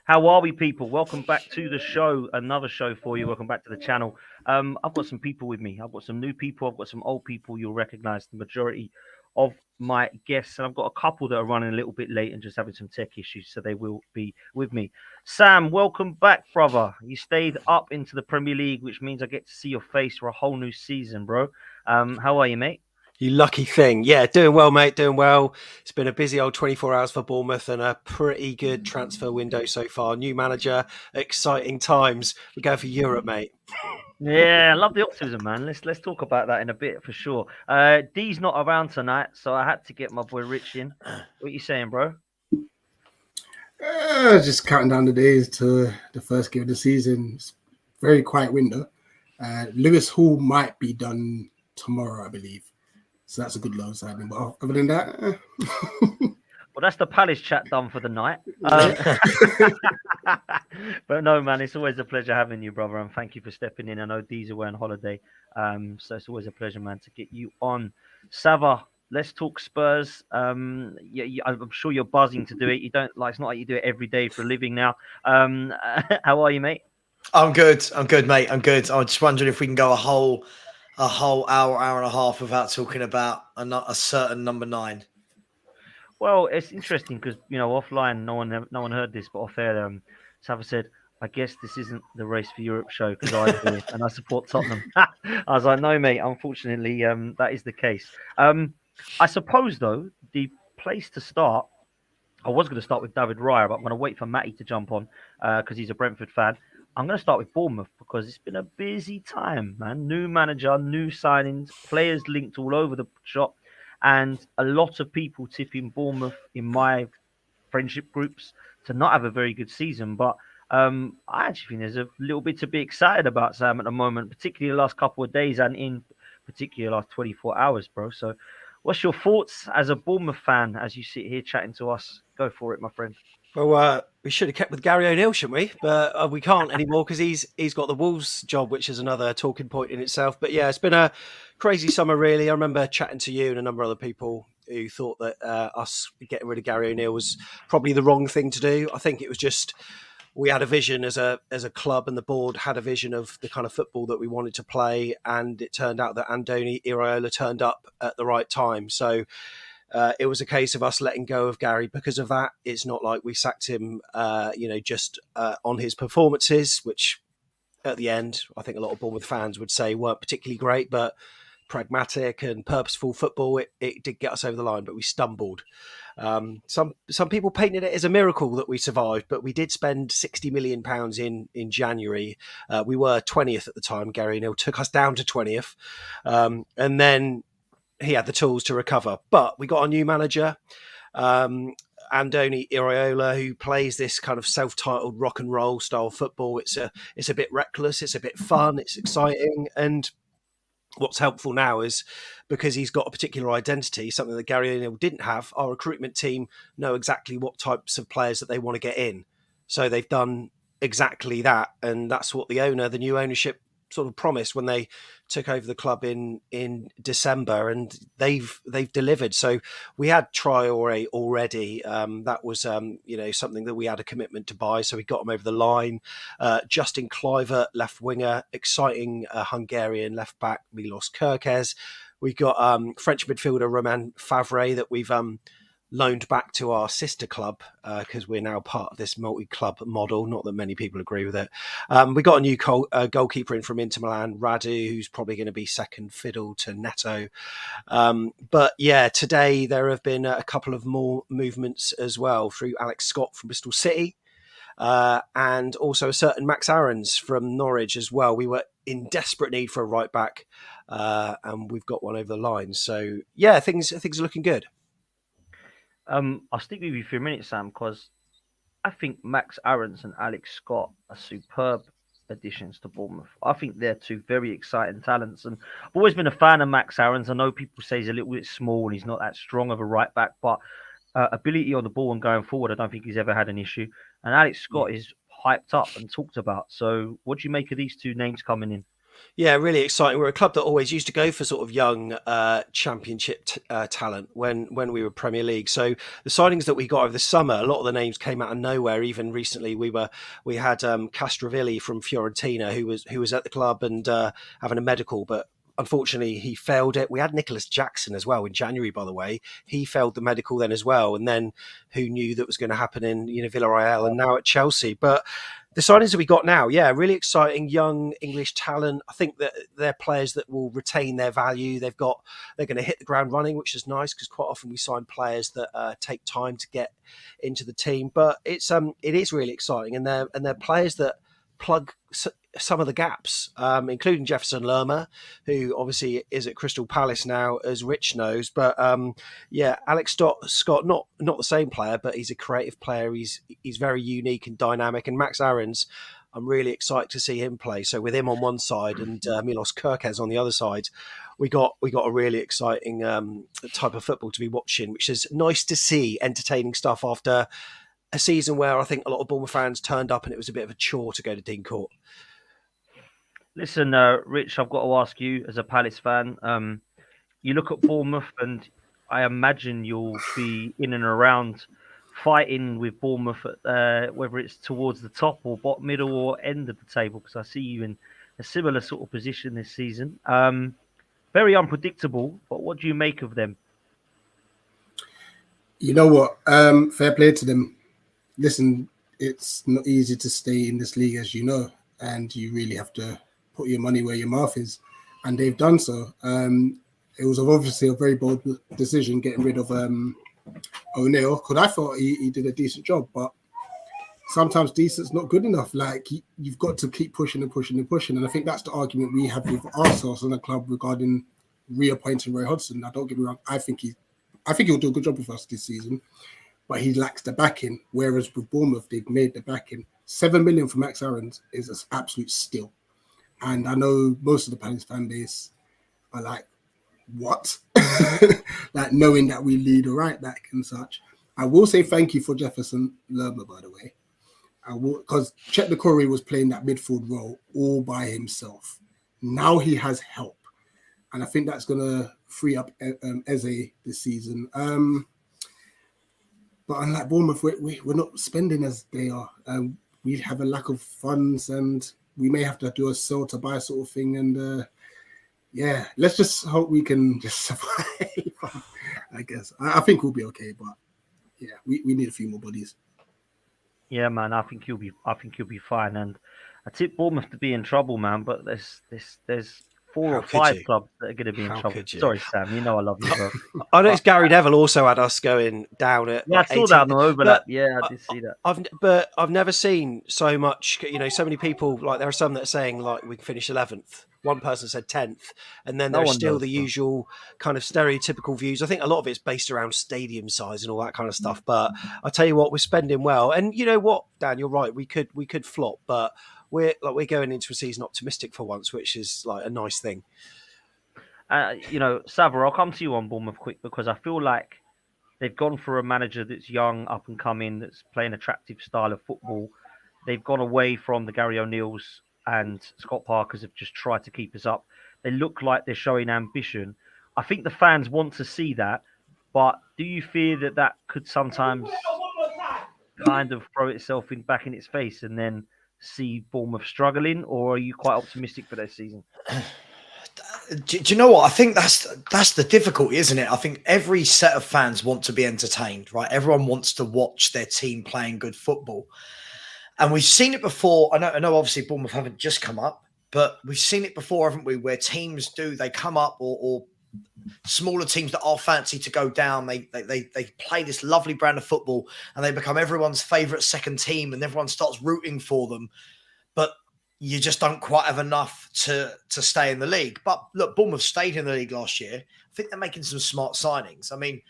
How are we, people? Welcome back to the show. Another show for you. Welcome back to the channel. I've got some people with me. I've got some new people. I've got some old people. You'll recognize the majority of my guests. And I've got a couple that are running a little bit late and just having some tech issues. So they will be with me. Sam, welcome back, brother. You stayed up into the Premier League, which means I get to see your face for a whole new season, bro. How are you, mate? You lucky thing. Yeah, doing well, mate. Doing well. It's been a busy old 24 hours for Bournemouth and a pretty good transfer window so far. New manager, exciting times. We go for Europe, mate. Yeah, I love the optimism, man. Let's talk about that in a bit for sure. D's not around tonight, so I had to get my boy Rich in. What you saying, bro? Just counting down the days to the first game of the season. It's a very quiet window. Lewis Hall might be done tomorrow, I believe. So that's a good low signing. But other than that, Well, that's the Palace chat done for the night. But no, man, it's always a pleasure having you, brother, and thank you for stepping in. I know D's away on holiday, so it's always a pleasure, man, to get you on. Sava, let's talk Spurs. Yeah, I'm sure you're buzzing to do it. You don't like it's not like you do it every day for a living now. How are you, mate? I'm good. I'm good, mate. I'm good. I'm just wondering if we can go a whole hour and a half without talking about a certain number 9. Well, it's interesting because offline, no one heard this, but off air, Sava said, "I guess this isn't the Race for Europe show because I do it and I support Tottenham." I was like, "No, mate. Unfortunately, that is the case." I suppose though, the place to start. I was going to start with David Raya, but I'm going to wait for Matty to jump on because he's a Brentford fan. I'm going to start with Bournemouth because it's been a busy time, man. New manager, new signings, players linked all over the shop, and a lot of people tipping Bournemouth in my friendship groups to not have a very good season. But I actually think there's a little bit to be excited about, Sam, at the moment, particularly the last couple of days and in particular the last 24 hours, bro. So what's your thoughts as a Bournemouth fan as you sit here chatting to us? Go for it, my friend. Well, we should have kept with Gary O'Neill, shouldn't we? But we can't anymore because he's got the Wolves job, which is another talking point in itself. But yeah, it's been a crazy summer, really. I remember chatting to you and a number of other people who thought that us getting rid of Gary O'Neill was probably the wrong thing to do. I think it was just we had a vision as a club, and the board had a vision of the kind of football that we wanted to play, and it turned out that Andoni Iraola turned up at the right time. So it was a case of us letting go of Gary because of that. It's not like we sacked him, just on his performances, which at the end, I think a lot of Bournemouth fans would say weren't particularly great, but pragmatic and purposeful football, it did get us over the line, but we stumbled. Some people painted it as a miracle that we survived, but we did spend £60 million in January. We were 20th at the time. Gary O'Neill took us down to 20th. And then he had the tools to recover. But we got a new manager, Andoni Iraola, who plays this kind of self-titled rock and roll style football. It's a bit reckless, it's a bit fun, it's exciting, and what's helpful now is because he's got a particular identity, something that Gary O'Neill didn't have. Our recruitment team know exactly what types of players that they want to get in, so they've done exactly that, and that's what the new ownership sort of promised when they took over the club in December, and they've delivered. So we had Traore already. That was something that we had a commitment to buy, so we got him over the line. Justin Kluivert, left winger, exciting Hungarian left back Milos Kerkez. We got French midfielder Romain Favre that we've loaned back to our sister club because we're now part of this multi-club model. Not that many people agree with it. We got a new goalkeeper in from Inter Milan, Radu, who's probably going to be second fiddle to Neto. But yeah, today there have been a couple of more movements as well through Alex Scott from Bristol City. And also a certain Max Aarons from Norwich as well. We were in desperate need for a right back, and we've got one over the line. So yeah, things are looking good. I'll stick with you for a minute, Sam, because I think Max Aarons and Alex Scott are superb additions to Bournemouth. I think they're two very exciting talents, and I've always been a fan of Max Aarons. I know people say he's a little bit small and he's not that strong of a right back, but ability on the ball and going forward, I don't think he's ever had an issue. And Alex Scott is hyped up and talked about. So, what do you make of these two names coming in? Yeah, really exciting. We're a club that always used to go for sort of young championship talent when we were Premier League. So the signings that we got over the summer, a lot of the names came out of nowhere. Even recently, we had Castrovilli from Fiorentina who was at the club and having a medical, but unfortunately he failed it. We had Nicholas Jackson as well in January, by the way. He failed the medical then as well, and then who knew that was going to happen in Villarreal and now at Chelsea, but. The signings that we got now, yeah, really exciting young English talent. I think that they're players that will retain their value. They're going to hit the ground running, which is nice because quite often we sign players that take time to get into the team. But it is really exciting, and they're players that plug some of the gaps, including Jefferson Lerma, who obviously is at Crystal Palace now, as Rich knows. But Alex Scott, not the same player, but he's a creative player. He's very unique and dynamic. And Max Aarons, I'm really excited to see him play. So with him on one side and Milos Kerkez on the other side, we got a really exciting type of football to be watching, which is nice to see, entertaining stuff after a season where I think a lot of Bournemouth fans turned up and it was a bit of a chore to go to Dean Court. Listen, Rich, I've got to ask you as a Palace fan. You look at Bournemouth, and I imagine you'll be in and around fighting with Bournemouth, whether it's towards the top or bottom, middle, or end of the table. Because I see you in a similar sort of position this season. Very unpredictable, but what do you make of them? You know what? Fair play to them. Listen, it's not easy to stay in this league, as you know, and you really have to put your money where your mouth is, and they've done so. It was obviously a very bold decision getting rid of O'Neill, because I thought he did a decent job, but sometimes decent's not good enough. Like, you've got to keep pushing and pushing and pushing, and I think that's the argument we have with ourselves in the club regarding reappointing Roy Hodgson. Now, don't get me wrong, I think he'll do a good job with us this season, but he lacks the backing. Whereas with Bournemouth, they've made the backing. 7 million for Max Aarons is an absolute steal. And I know most of the Palace fan base are like, what? Like, knowing that we lead a right back and such. I will say thank you for Jefferson Lerma, by the way. Because Chet Corey was playing that midfield role all by himself. Now he has help. And I think that's going to free up Eze this season. But unlike Bournemouth, we're not spending as they are. We have a lack of funds, and we may have to do a sell to buy sort of thing. And let's just hope we can just survive. I guess I think we'll be okay, but yeah, we need a few more bodies. Yeah, man, I think you'll be fine. And I tip Bournemouth to be in trouble, man. But there's 4 or 5 clubs that are going to be in trouble. Sorry, Sam. You know I love you, bro. I know Gary Neville also had us going down at. Yeah, I saw that on the overlap. Yeah, I did see that. I've never seen so much. So many people. Like, there are some that are saying like we can finish 11th. One person said 10th, and then there's still the usual kind of stereotypical views. I think a lot of it's based around stadium size and all that kind of stuff. But I tell you what, we're spending well, and you know what, Dan, you're right. We could flop, but we're going into a season optimistic for once, which is like a nice thing. Sava, I'll come to you on Bournemouth quick, because I feel like they've gone for a manager that's young, up and coming, that's playing attractive style of football. They've gone away from the Gary O'Neills and Scott Parkers have just tried to keep us up. They look like they're showing ambition. I think the fans want to see that, but do you fear that could sometimes kind of throw itself back in its face and then see Bournemouth struggling, or are you quite optimistic for their season? Do you know what? I think that's the difficulty, isn't it? I think every set of fans want to be entertained, right? Everyone wants to watch their team playing good football. And we've seen it before. I know obviously Bournemouth haven't just come up, but we've seen it before, haven't we? Where teams they come up, or smaller teams that are fancy to go down, they play this lovely brand of football and they become everyone's favourite second team and everyone starts rooting for them. But you just don't quite have enough to stay in the league. But look, Bournemouth stayed in the league last year. I think they're making some smart signings. I mean,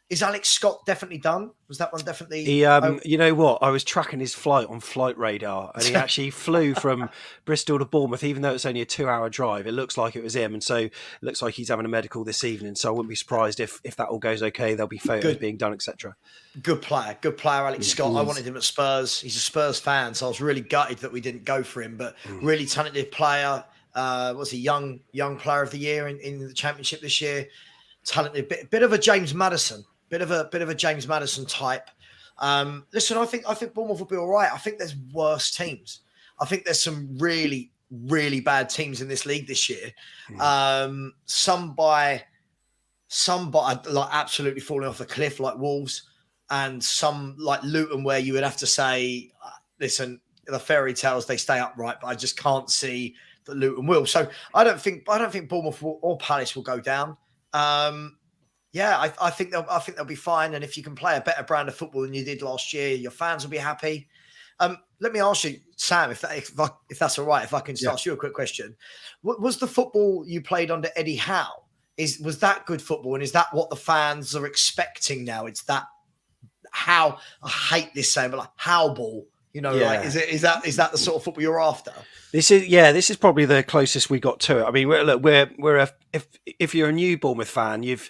is Alex Scott definitely done? Was that one definitely? You know what? I was tracking his flight on Flight Radar, and he actually flew from Bristol to Bournemouth, even though it's only a 2-hour drive. It looks like it was him, and so it looks like he's having a medical this evening. So I wouldn't be surprised if that all goes okay. There'll be photos being done, etc. Good player, Alex Scott. I wanted him at Spurs. He's a Spurs fan, so I was really gutted that we didn't go for him. But really talented player. Was he young player of the year in the Championship this year? Talented, bit of a James Maddison, bit of a James Maddison type. Listen, I think Bournemouth will be all right. I think there's worse teams. I think there's some really, really bad teams in this league this year. Some by like absolutely falling off the cliff, like Wolves, and some like Luton, where you would have to say, listen, the fairy tales, they stay upright, but I just can't see that Luton will. So I don't think Bournemouth or Palace will go down. I think they'll be fine. And if you can play a better brand of football than you did last year, your fans will be happy. Let me ask you, Sam, if that's all right, if I can just ask you a quick question. What was the football you played under Eddie Howe? Was that good football? And is that what the fans are expecting now? It's that how, I hate this saying, but like Howe ball, like, is that the sort of football you're after? This is probably the closest we got to it. I mean, if you're a new Bournemouth fan, you've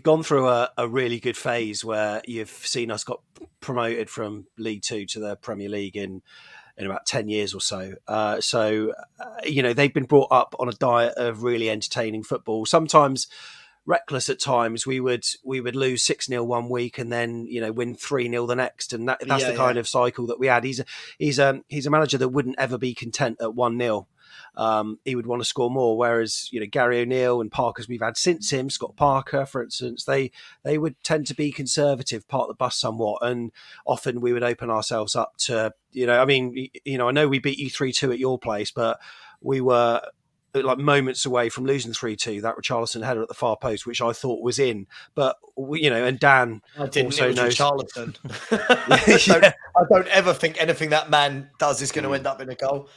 gone through a really good phase where you've seen us got promoted from League Two to the Premier League in about 10 years or so. They've been brought up on a diet of really entertaining football. Sometimes reckless at times. We would lose 6-0 one week and then win 3-0 the next, and that's the kind of cycle that we had. He's a manager that wouldn't ever be content at 1-0. He would want to score more. Whereas Gary O'Neill and Parker's we've had since him, Scott Parker, for instance, they would tend to be conservative, part the bus somewhat, and often we would open ourselves up to I know we beat you 3-2 at your place, but we were like moments away from losing 3-2. That Richarlison header at the far post, which I thought was in, but and Dan also knows Richarlison. I don't ever think anything that man does is going to end up in a goal.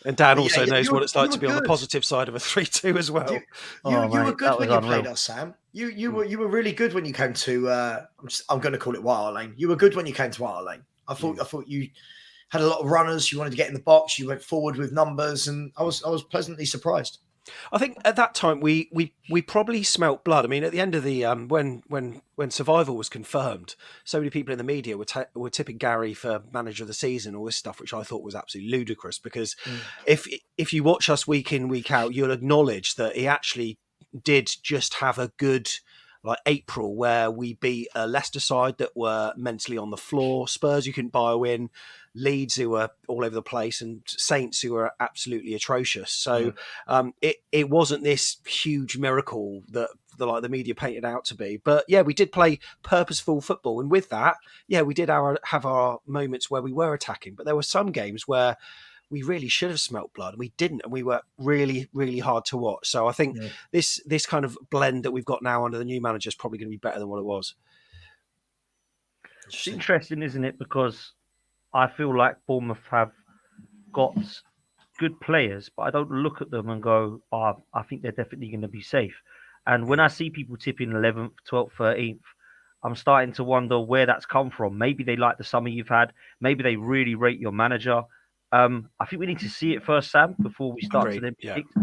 And Dan also knows what it's like to be on the positive side of a 3-2 as well. You were good when you played us, Sam. You were really good when you came to. I'm going to call it White Hart Lane. You were good when you came to White Hart Lane. I thought you had a lot of runners. You wanted to get in the box. You went forward with numbers, and I was pleasantly surprised. I think at that time we probably smelt blood. I mean, at the end of the when survival was confirmed, so many people in the media were tipping Gary for manager of the season, all this stuff, which I thought was absolutely ludicrous. Because if you watch us week in, week out, you'll acknowledge that he actually did just have a good April, where we beat a Leicester side that were mentally on the floor, Spurs who couldn't buy a win, Leeds who were all over the place, and Saints who were absolutely atrocious. So it wasn't this huge miracle that the media painted out to be. But we did play purposeful football, and with that, we did have our moments where we were attacking. But there were some games where we really should have smelt blood, and we didn't, and we were really, really hard to watch. So I think this kind of blend that we've got now under the new manager is probably going to be better than what it was. It's interesting, isn't it? Because I feel like Bournemouth have got good players, but I don't look at them and go, I think they're definitely going to be safe. And when I see people tipping 11th, 12th, 13th, I'm starting to wonder where that's come from. Maybe they like the summer you've had. Maybe they really rate your manager. I think we need to see it first, Sam, before we start to then predict.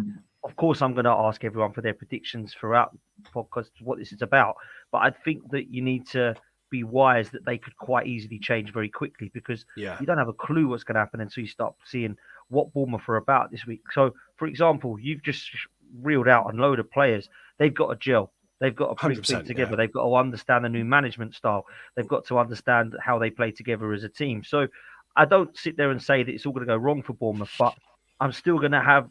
Of course, I'm going to ask everyone for their predictions throughout the podcast, what this is about. But I think that you need to be wise that they could quite easily change very quickly, because you don't have a clue what's going to happen until you start seeing what Bournemouth are about this week. So, for example, you've just reeled out a load of players. They've got to gel. They've got to put things together. They've got to understand the new management style. They've got to understand how they play together as a team. So I don't sit there and say that it's all going to go wrong for Bournemouth, but I'm still going to have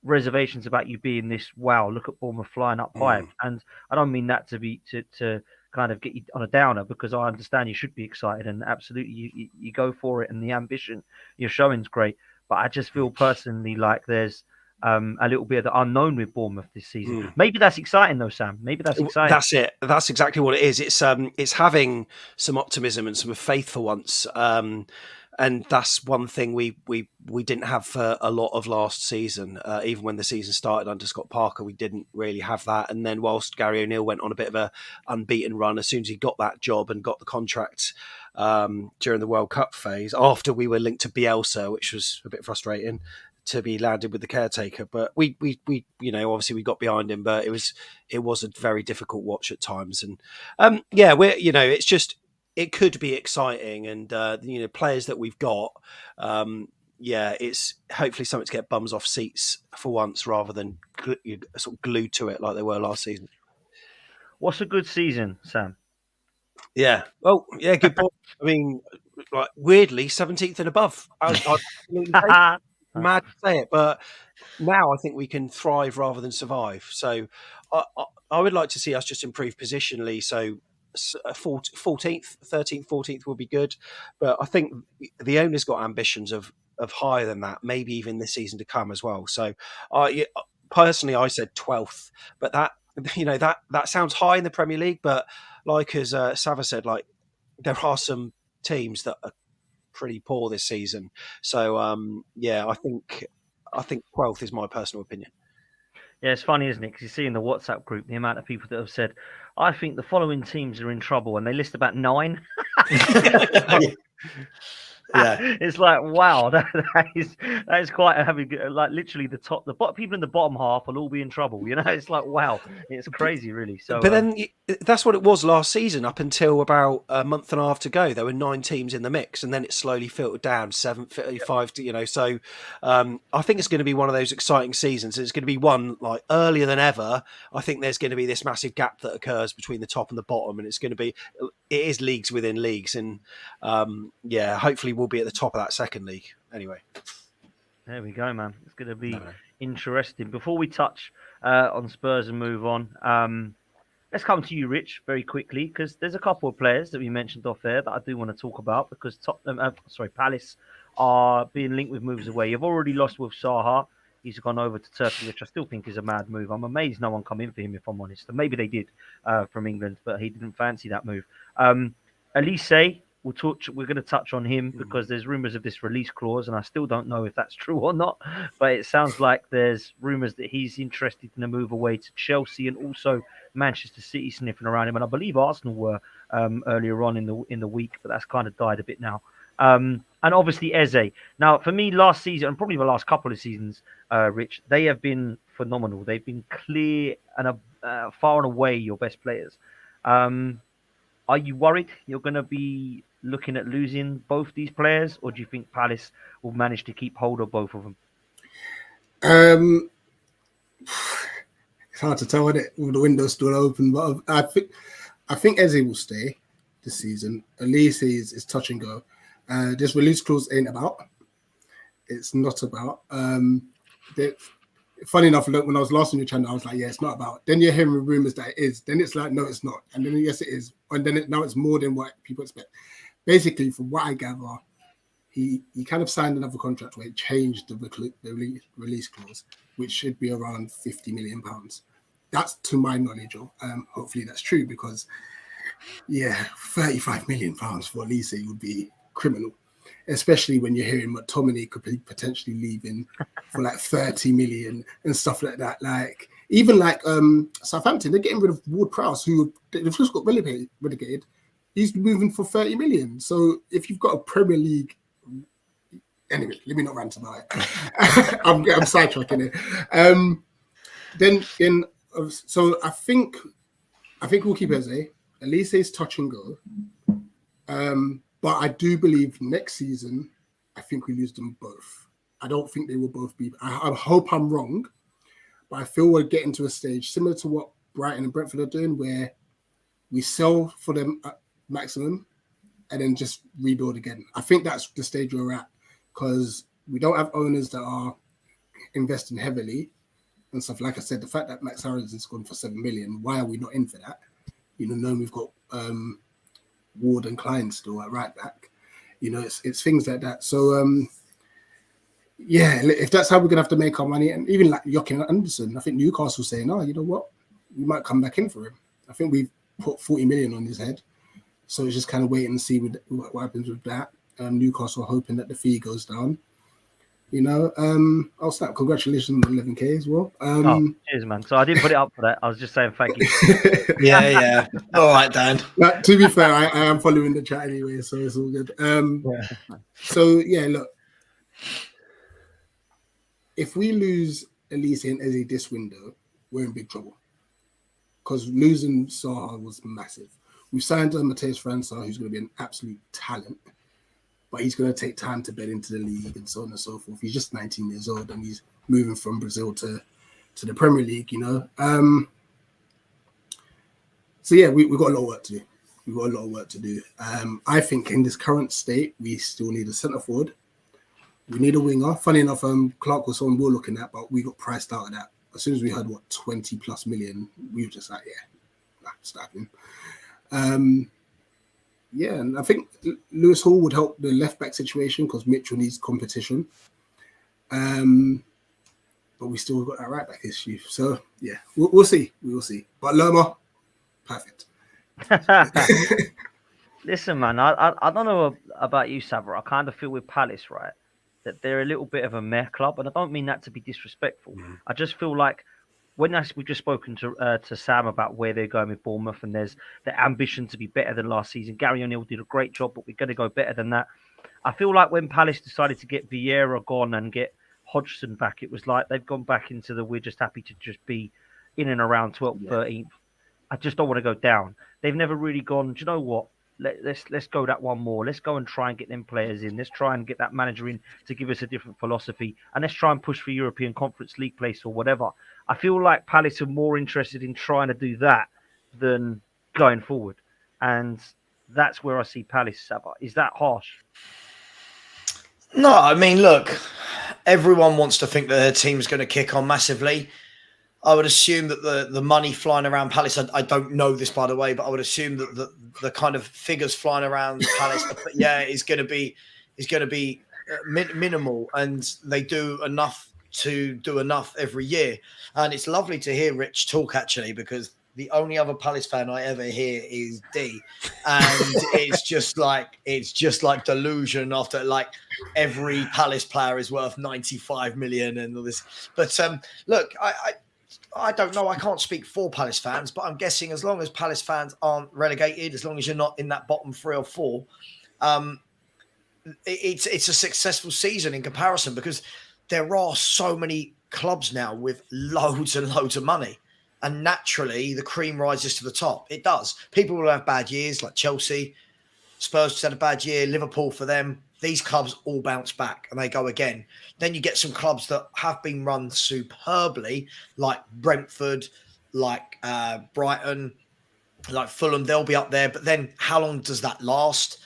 reservations about you being this, wow, look at Bournemouth flying up high. And I don't mean that to be to kind of get you on a downer, because I understand you should be excited, and absolutely you go for it, and the ambition you're showing is great. But I just feel personally like there's a little bit of the unknown with Bournemouth this season. Maybe that's exciting though, Sam. Maybe that's exciting. That's it. That's exactly what it is. It's having some optimism and some faith for once. And that's one thing we didn't have for a lot of last season. Even when the season started under Scott Parker, we didn't really have that. And then whilst Gary O'Neill went on a bit of a unbeaten run, as soon as he got that job and got the contract during the World Cup phase, after we were linked to Bielsa, which was a bit frustrating to be landed with the caretaker. But we obviously we got behind him, but it was a very difficult watch at times. And it's just, it could be exciting, and players that we've got, yeah, it's hopefully something to get bums off seats for once rather than sort of glued to it like they were last season. What's a good season, Sam? Yeah. Well, yeah, good point. I mean, like weirdly, 17th and above. Mad to say it, but now I think we can thrive rather than survive. So I would like to see us just improve positionally. So 14th, 13th, 14th will be good. But I think the owner's got ambitions of higher than that, maybe even this season to come as well. So personally, I said 12th, but that sounds high in the Premier League. But like as Sava said, like there are some teams that are pretty poor this season. So I think 12th is my personal opinion. Yeah, it's funny, isn't it? Because you see in the WhatsApp group the amount of people that have said, I think the following teams are in trouble, and they list about 9. Yeah, It's like, wow, that is quite a heavy. Like literally, the people in the bottom half will all be in trouble. It's like, wow, it's crazy, really. So, but then that's what it was last season. Up until about a month and a half to go, there were 9 teams in the mix, and then it slowly filtered down 7, 5. So I think it's going to be one of those exciting seasons. It's going to be one like earlier than ever. I think there's going to be this massive gap that occurs between the top and the bottom, and it is leagues within leagues, and hopefully we'll be at the top of that second league anyway. There we go, man. It's going to be interesting. Before we touch on Spurs and move on, let's come to you, Rich, very quickly, because there's a couple of players that we mentioned off there that I do want to talk about, because Palace are being linked with moves away. You've already lost with Saha. He's gone over to Turkey, which I still think is a mad move. I'm amazed no one come in for him, if I'm honest. And maybe they did from England, but he didn't fancy that move. Elise, we're going to touch on him because there's rumours of this release clause, and I still don't know if that's true or not. But it sounds like there's rumours that he's interested in a move away to Chelsea and also Manchester City sniffing around him. And I believe Arsenal were earlier on in the week, but that's kind of died a bit now. And obviously Eze. Now, for me, last season and probably the last couple of seasons, Rich, they have been phenomenal. They've been clear and far and away your best players. Are you worried you're going to be looking at losing both these players, or do you think Palace will manage to keep hold of both of them? It's hard to tell with the window still open, but I think Eze will stay this season. Elise is touch and go. This release clause ain't about. It's not about. Funny enough, look, when I was last on your channel, I was like, yeah, it's not about. Then you're hearing rumors that it is. Then it's like, no, it's not. And then, yes, it is. And then now it's more than what people expect. Basically, from what I gather, he kind of signed another contract where it changed the release clause, which should be around £50 million. That's to my knowledge. Hopefully that's true because, yeah, £35 million for Elise would be criminal. Especially when you're hearing McTominay could be potentially leaving for like 30 million and stuff like that. Like even like Southampton, they're getting rid of Ward-Prowse, who they've just got relegated. He's moving for 30 million. So if you've got a Premier League, anyway, let me not rant about it. I'm sidetracking it. So I think we'll keep Eze. Elise's touch and go. But I do believe next season, I think we lose them both. I don't think they will both be. I hope I'm wrong, but I feel we're getting to a stage similar to what Brighton and Brentford are doing, where we sell for them at maximum and then just rebuild again. I think that's the stage we're at because we don't have owners that are investing heavily and stuff. Like I said, the fact that Max Harris has gone for 7 million, why are we not in for that? Knowing we've got Ward and Klein still at right back, it's things like that. So if that's how we're gonna have to make our money, and even like Joachim Anderson, I think Newcastle saying, oh, you know what, we might come back in for him. I think we've put 40 million on his head, so it's just kind of waiting and see what happens with that. Newcastle hoping that the fee goes down. I'll snap. Congratulations on 11K as well. Cheers, man. So I didn't put it up for that. I was just saying thank you. yeah. All right, Dan. But to be fair, I am following the chat anyway, so it's all good. So yeah, look, if we lose Elise and Eze this window, we're in big trouble because losing Saha was massive. We've signed Mateus França, who's going to be an absolute talent. but he's going to take time to bed into the league and so on and so forth. He's just 19 years old and he's moving from Brazil to the Premier League, you know. So yeah, we've got a lot of work to do. We've got a lot of work to do. I think in this current state, we still need a centre forward. We need a winger. Funny enough, Clark was someone we were looking at, but we got priced out of that. As soon as we heard, 20 plus million, we were just like, yeah, stop him. Yeah, and I think Lewis Hall would help the left-back situation because Mitchell needs competition. But we still got that right-back issue. So, yeah, we'll see. We will see. But Lerma, perfect. Listen, man, I don't know about you, Saber. I kind of feel with Palace, right, that they're a little bit of a meh club, and I don't mean that to be disrespectful. I just feel like we've just spoken to Sam about where they're going with Bournemouth, and there's the ambition to be better than last season. Gary O'Neill did a great job, but we're going to go better than that. I feel like when Palace decided to get Vieira gone and get Hodgson back, it was like they've gone back into the we're just happy to just be in and around 12th, 13th. I just don't want to go down. They've never really gone, do you know what? Let's go that one more. Let's go and try and get them players in. Let's try and get that manager in to give us a different philosophy. And let's try and push for European Conference League place or whatever. I feel like Palace are more interested in trying to do that than going forward. And that's where I see Palace, Saba. Is that harsh? No, I mean, look, everyone wants to think that their team's going to kick on massively. I would assume that the money flying around Palace, I don't know this, by the way, but I would assume that the kind of figures flying around Palace, is going to be minimal, and they do enough to do enough every year. And it's lovely to hear Rich talk, actually, because the only other Palace fan I ever hear is D, and it's just like delusion after like every Palace player is worth 95 million and all this. But look, I don't know. I can't speak for Palace fans, but I'm guessing as long as Palace fans aren't relegated, as long as you're not in that bottom 3 or 4, it's a successful season in comparison, because there are so many clubs now with loads and loads of money. And naturally, the cream rises to the top. It does. People will have bad years, like Chelsea. Spurs just had a bad year. Liverpool, for them. These clubs all bounce back and they go again. Then you get some clubs that have been run superbly, like Brentford, like Brighton, like Fulham. They'll be up there. But then how long does that last?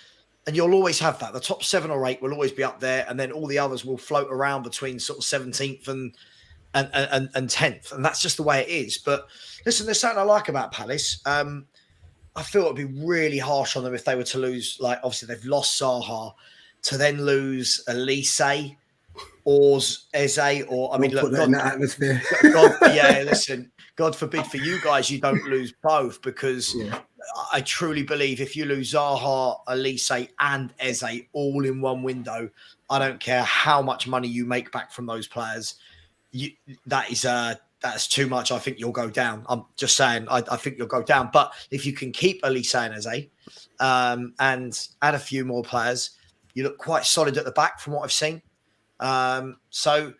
And you'll always have that. The top 7 or 8 will always be up there. And then all the others will float around between sort of 17th and 10th. And that's just the way it is. But listen, there's something I like about Palace. I feel it would be really harsh on them if they were to lose, like, obviously they've lost Zaha, to then lose Elise or Eze, or, I mean, look, God, atmosphere. Listen, God forbid for you guys, you don't lose both, because I truly believe if you lose Zaha, Elise and Eze all in one window, I don't care how much money you make back from those players, that's too much. I think you'll go down. I'm just saying, I think you'll go down. But if you can keep Elise and Eze and add a few more players, you look quite solid at the back from what I've seen. So,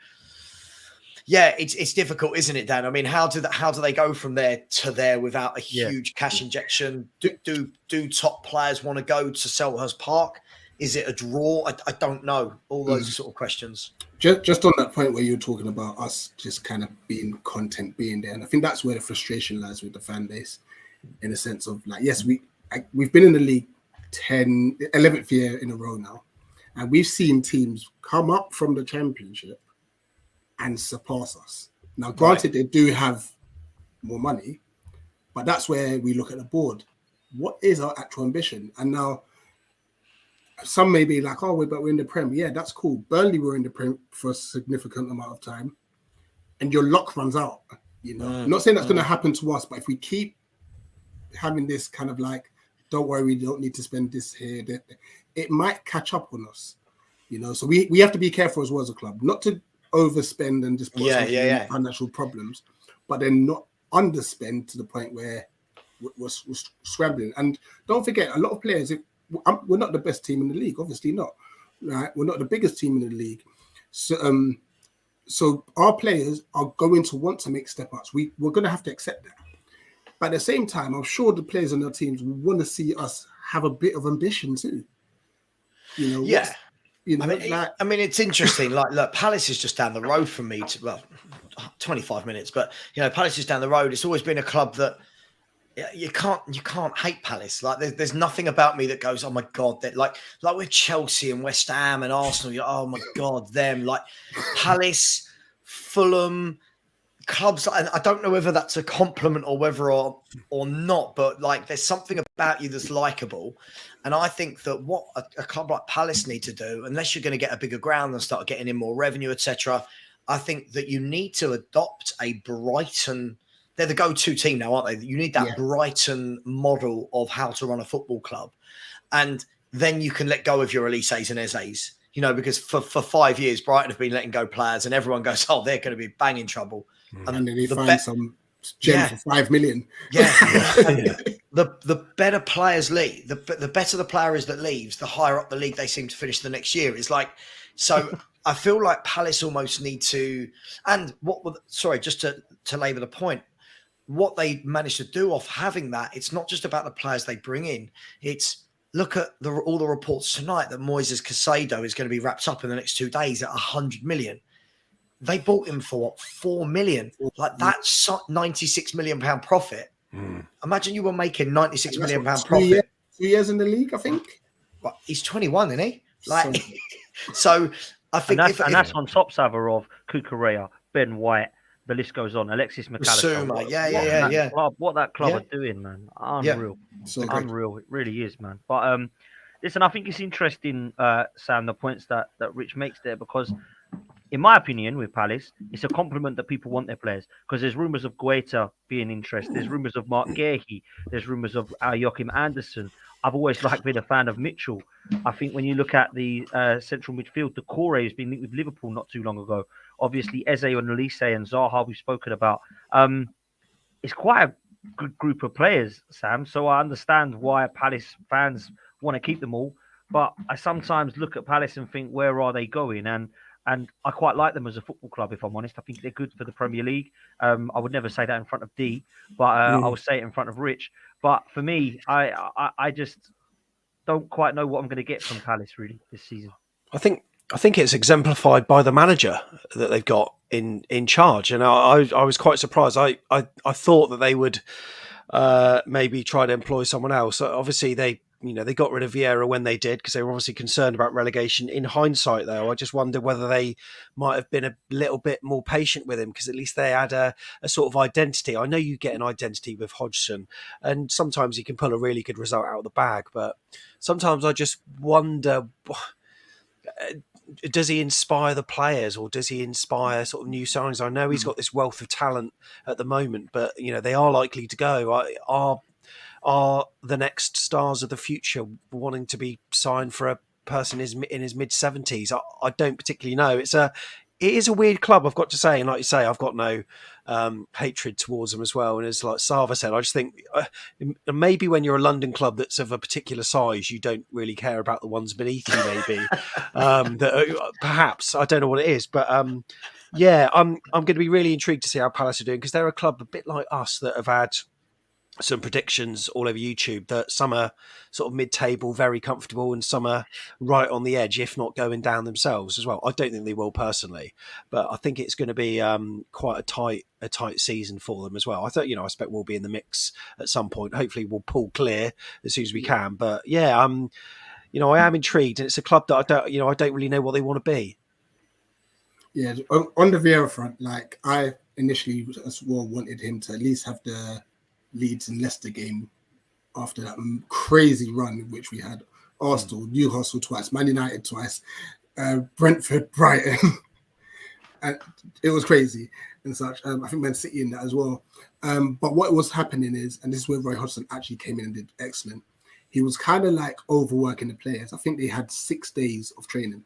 yeah, it's difficult, isn't it, Dan? I mean, how do they go from there to there without a huge cash injection? Do top players want to go to Selhurst Park? Is it a draw? I don't know. All those sort of questions. Just on that point where you're talking about us just kind of being content, being there, and I think that's where the frustration lies with the fan base, in a sense of like, yes, we've been in the league 11th year in a row now, and we've seen teams come up from the Championship and surpass us. Now, granted, they do have more money, but that's where we look at the board. What is our actual ambition? And now, some may be like, but we're in the Prem. Yeah, that's cool. Burnley were in the Prem for a significant amount of time, and your luck runs out. You know, I'm not saying that's going to happen to us, but if we keep having this kind of like, don't worry, we don't need to spend this here, it might catch up on us. You know, so we have to be careful as well as a club, not to overspend and just put in financial problems, but then not underspend to the point where we're scrambling. And don't forget, a lot of players. We're not the best team in the league, obviously not. Right? We're not the biggest team in the league. So our players are going to want to make step-ups. We're going to have to accept that. But at the same time, I'm sure the players on our teams want to see us have a bit of ambition too. You know, Yeah. like, It's interesting. Like, look, Palace is just down the road from me. 25 minutes, but Palace is down the road. It's always been a club that you can't hate Palace. Like, there's nothing about me that goes, oh my god, that like with Chelsea and West Ham and Arsenal. Oh my god, them. Like Palace, Fulham, clubs. And I don't know whether that's a compliment or whether or not, but like there's something about you that's likable. And I think that what a club like Palace need to do, unless you're going to get a bigger ground and start getting in more revenue, etc., I think that you need to adopt a Brighton. They're the go-to team now, aren't they? You need that Brighton model of how to run a football club. And then you can let go of your Elises and Ezes, because for 5 years, Brighton have been letting go players and everyone goes, oh, they're going to be bang in trouble. And then they find some gem for 5 million. Yeah. The better players leave, the better the player is that leaves, the higher up the league they seem to finish the next year. It's like, so I feel like Palace almost need to, and just to labour the point, what they managed to do off having that, it's not just about the players they bring in. It's look at all the reports tonight that Moises Caicedo is going to be wrapped up in the next 2 days at 100 million. They bought him for what, 4 million? Like that's 96 million pound profit. Imagine you were making 96 million pound profit. 2 years in the league, I think. Well, he's 21, isn't he? Like, so I think that's on top, Sava, of Cucurella, Ben White. The list goes on. Alexis McAllister. What that club are doing, man. Unreal. So unreal. It really is, man. But listen, I think it's interesting, Sam, the points that Rich makes there, because in my opinion, with Palace, it's a compliment that people want their players, because there's rumours of Guaita being interested. There's rumours of Mark Guehi. There's rumours of Joachim Anderson. I've always been a fan of Mitchell. I think when you look at the central midfield, the core has been linked with Liverpool not too long ago. Obviously, Eze and Elise and Zaha, we've spoken about. It's quite a good group of players, Sam. So I understand why Palace fans want to keep them all. But I sometimes look at Palace and think, where are they going? And I quite like them as a football club, if I'm honest. I think they're good for the Premier League. I would never say that in front of D, but I will say it in front of Rich. But for me, I just don't quite know what I'm going to get from Palace really this season. I think it's exemplified by the manager that they've got in charge, and I was quite surprised. I thought that they would maybe try to employ someone else. Obviously, they got rid of Vieira when they did, because they were obviously concerned about relegation. In hindsight, though, I just wonder whether they might have been a little bit more patient with him, because at least they had a sort of identity. I know you get an identity with Hodgson, and sometimes he can pull a really good result out of the bag, but sometimes I just wonder, does he inspire the players, or does he inspire sort of new signings? I know he's got this wealth of talent at the moment, but they are likely to go. Are the next stars of the future wanting to be signed for a person in his mid-70s? I don't particularly know. It is a weird club, I've got to say. And like you say, I've got no hatred towards them as well. And as like Sava said, I just think maybe when you're a London club that's of a particular size, you don't really care about the ones beneath you, maybe. Perhaps. I don't know what it is. But I'm going to be really intrigued to see how Palace are doing, because they're a club a bit like us that have had some predictions all over YouTube that some are sort of mid-table, very comfortable, and some are right on the edge, if not going down themselves as well. I don't think they will personally, but I think it's going to be quite a tight season for them as well. I expect we'll be in the mix at some point. Hopefully we'll pull clear as soon as we can. But I am intrigued, and it's a club that I don't really know what they want to be. Yeah, on the Vieira front, like I initially as well wanted him to at least have the Leeds and Leicester game after that crazy run which we had. Arsenal, Newcastle twice, Man United twice, Brentford, Brighton. And it was crazy and such. I think Man City in that as well. But what was happening is, and this is where Roy Hodgson actually came in and did excellent, he was kind of like overworking the players. I think they had 6 days of training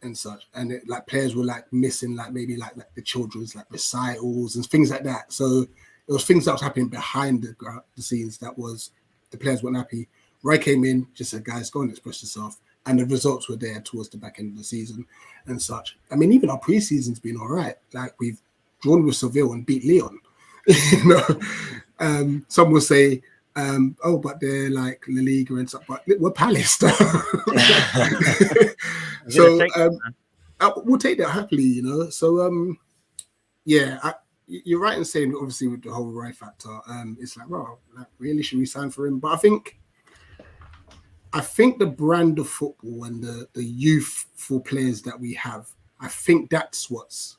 and such, and players were like missing maybe the children's recitals and things like that. So it was things that was happening behind the scenes that was the players weren't happy. Roy came in, just said, guys, go and express yourself. And the results were there towards the back end of the season and such. I mean, even our pre-season's been all right. Like, we've drawn with Seville and beat Lyon. Some will say But they're like La Liga and stuff. But we're Palace. So we'll take that happily, you know. So you're right in saying obviously with the whole right factor, it's like, well, like, really, should we sign for him? But I think the brand of football and the youthful players that we have, I think that's what's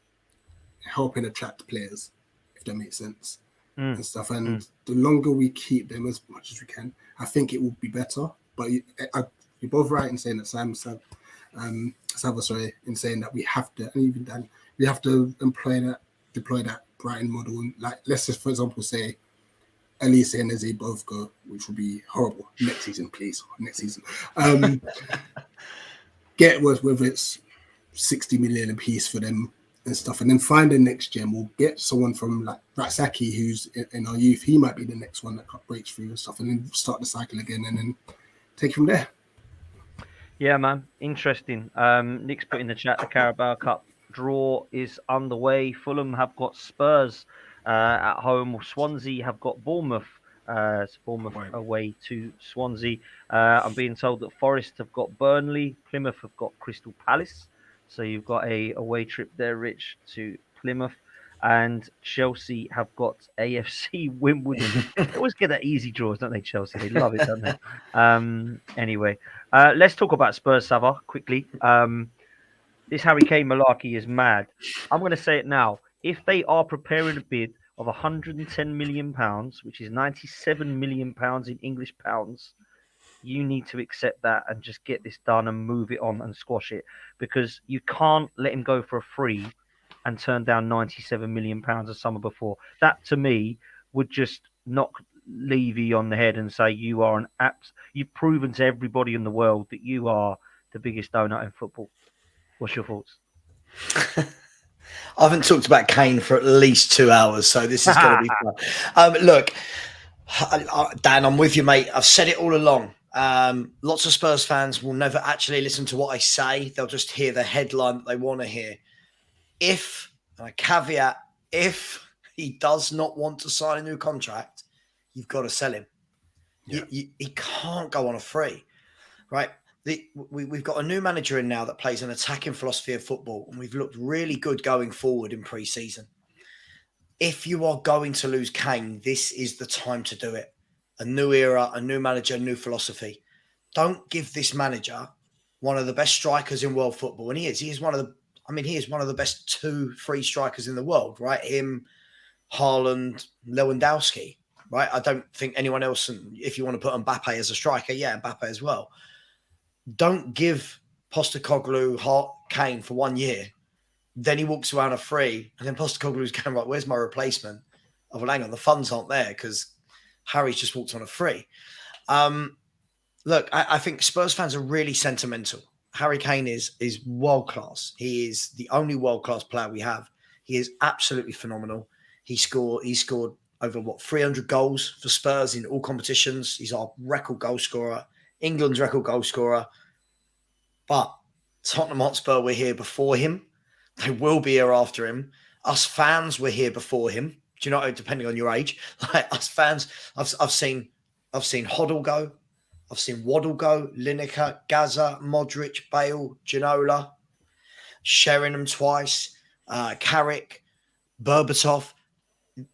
helping attract players, if that makes sense, and stuff. And the longer we keep them as much as we can, I think it will be better. But you're both right in saying that Sava, in saying that we have to, and even then, we have to deploy that Brighton model. And like, let's just, for example, say Elise and Eze both go, which would be horrible. Next season, please. Next season. Get whether it's 60 million a piece for them and stuff, and then find the next gem. We'll get someone from like Ratsaki, who's in our youth. He might be the next one that breaks through and stuff, and then start the cycle again, and then take it from there. Yeah, man. Interesting. Nick's put in the chat, the Carabao Cup draw is underway. Fulham have got Spurs at home. Swansea have got Bournemouth. Bournemouth away to Swansea. I'm being told that Forest have got Burnley. Plymouth have got Crystal Palace. So you've got a away trip there, Rich, to Plymouth. And Chelsea have got AFC Wimbledon. They always get that easy draws, don't they, Chelsea? They love it, don't they? Anyway, let's talk about Spurs, Sava, quickly. This Harry Kane malarkey is mad. I'm going to say it now. If they are preparing a bid of £110 million, which is £97 million in English pounds, you need to accept that and just get this done and move it on and squash it, because you can't let him go for a free and turn down £97 million a summer before. That, to me, would just knock Levy on the head and say you are you've proven to everybody in the world that you are the biggest donut in football. What's your thoughts? I haven't talked about Kane for at least 2 hours, so this is going to be fun. Look, Dan, I'm with you, mate. I've said it all along. Lots of Spurs fans will never actually listen to what I say. They'll just hear the headline that they want to hear. If, and I caveat, if he does not want to sign a new contract, you've got to sell him. Yeah. He can't go on a free, right? We've got a new manager in now that plays an attacking philosophy of football, and we've looked really good going forward in pre-season. If you are going to lose Kane, this is the time to do it. A new era, a new manager, a new philosophy. Don't give this manager one of the best strikers in world football, and he is. He is one of the best 2-3 strikers in the world, right? Him, Haaland, Lewandowski, right? I don't think anyone else, and if you want to put Mbappe as a striker, yeah, Mbappe as well. Don't give Postecoglou Kane for 1 year. Then he walks around a free, and then Postecoglou's going, right, where's my replacement? Oh, well, hang on, the funds aren't there because Harry's just walked on a free. Look, I think Spurs fans are really sentimental. Harry Kane is world-class. He is the only world-class player we have. He is absolutely phenomenal. He scored over, 300 goals for Spurs in all competitions. He's our record goal scorer. England's record goal scorer. But Tottenham Hotspur were here before him. They will be here after him. Us fans were here before him. Do you know, depending on your age, like us fans, I've seen Hoddle go. I've seen Waddle go, Lineker, Gaza, Modric, Bale, Ginola, Sheringham twice, Carrick, Berbatov.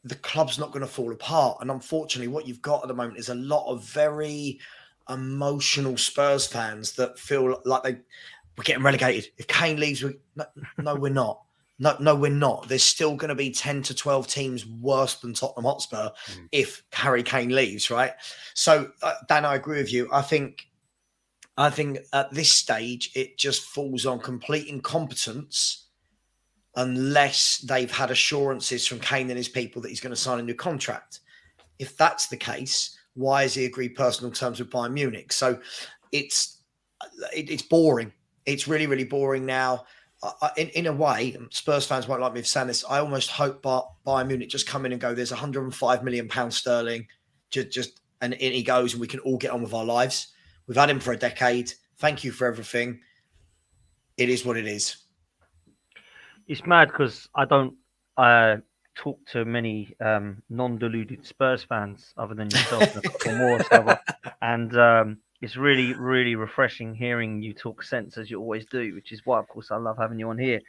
The club's not going to fall apart. And unfortunately, what you've got at the moment is a lot of very emotional Spurs fans that feel like we're getting relegated. If Kane leaves, no, we're not. No, we're not. There's still going to be 10 to 12 teams worse than Tottenham Hotspur if Harry Kane leaves, right? So, Dan, I agree with you. I think at this stage, it just falls on complete incompetence unless they've had assurances from Kane and his people that he's going to sign a new contract. If that's the case, why has he agreed personal terms with Bayern Munich? So it's boring. It's really, really boring now. In a way, Spurs fans won't like me for saying this, I almost hope Bayern Munich just come in and go, there's £105 million sterling, and in he goes, and we can all get on with our lives. We've had him for a decade. Thank you for everything. It is what it is. It's mad because I don't talked to many non-deluded Spurs fans other than yourself and a couple more, Sava, and it's really, really refreshing hearing you talk sense as you always do, which is why, of course, I love having you on here.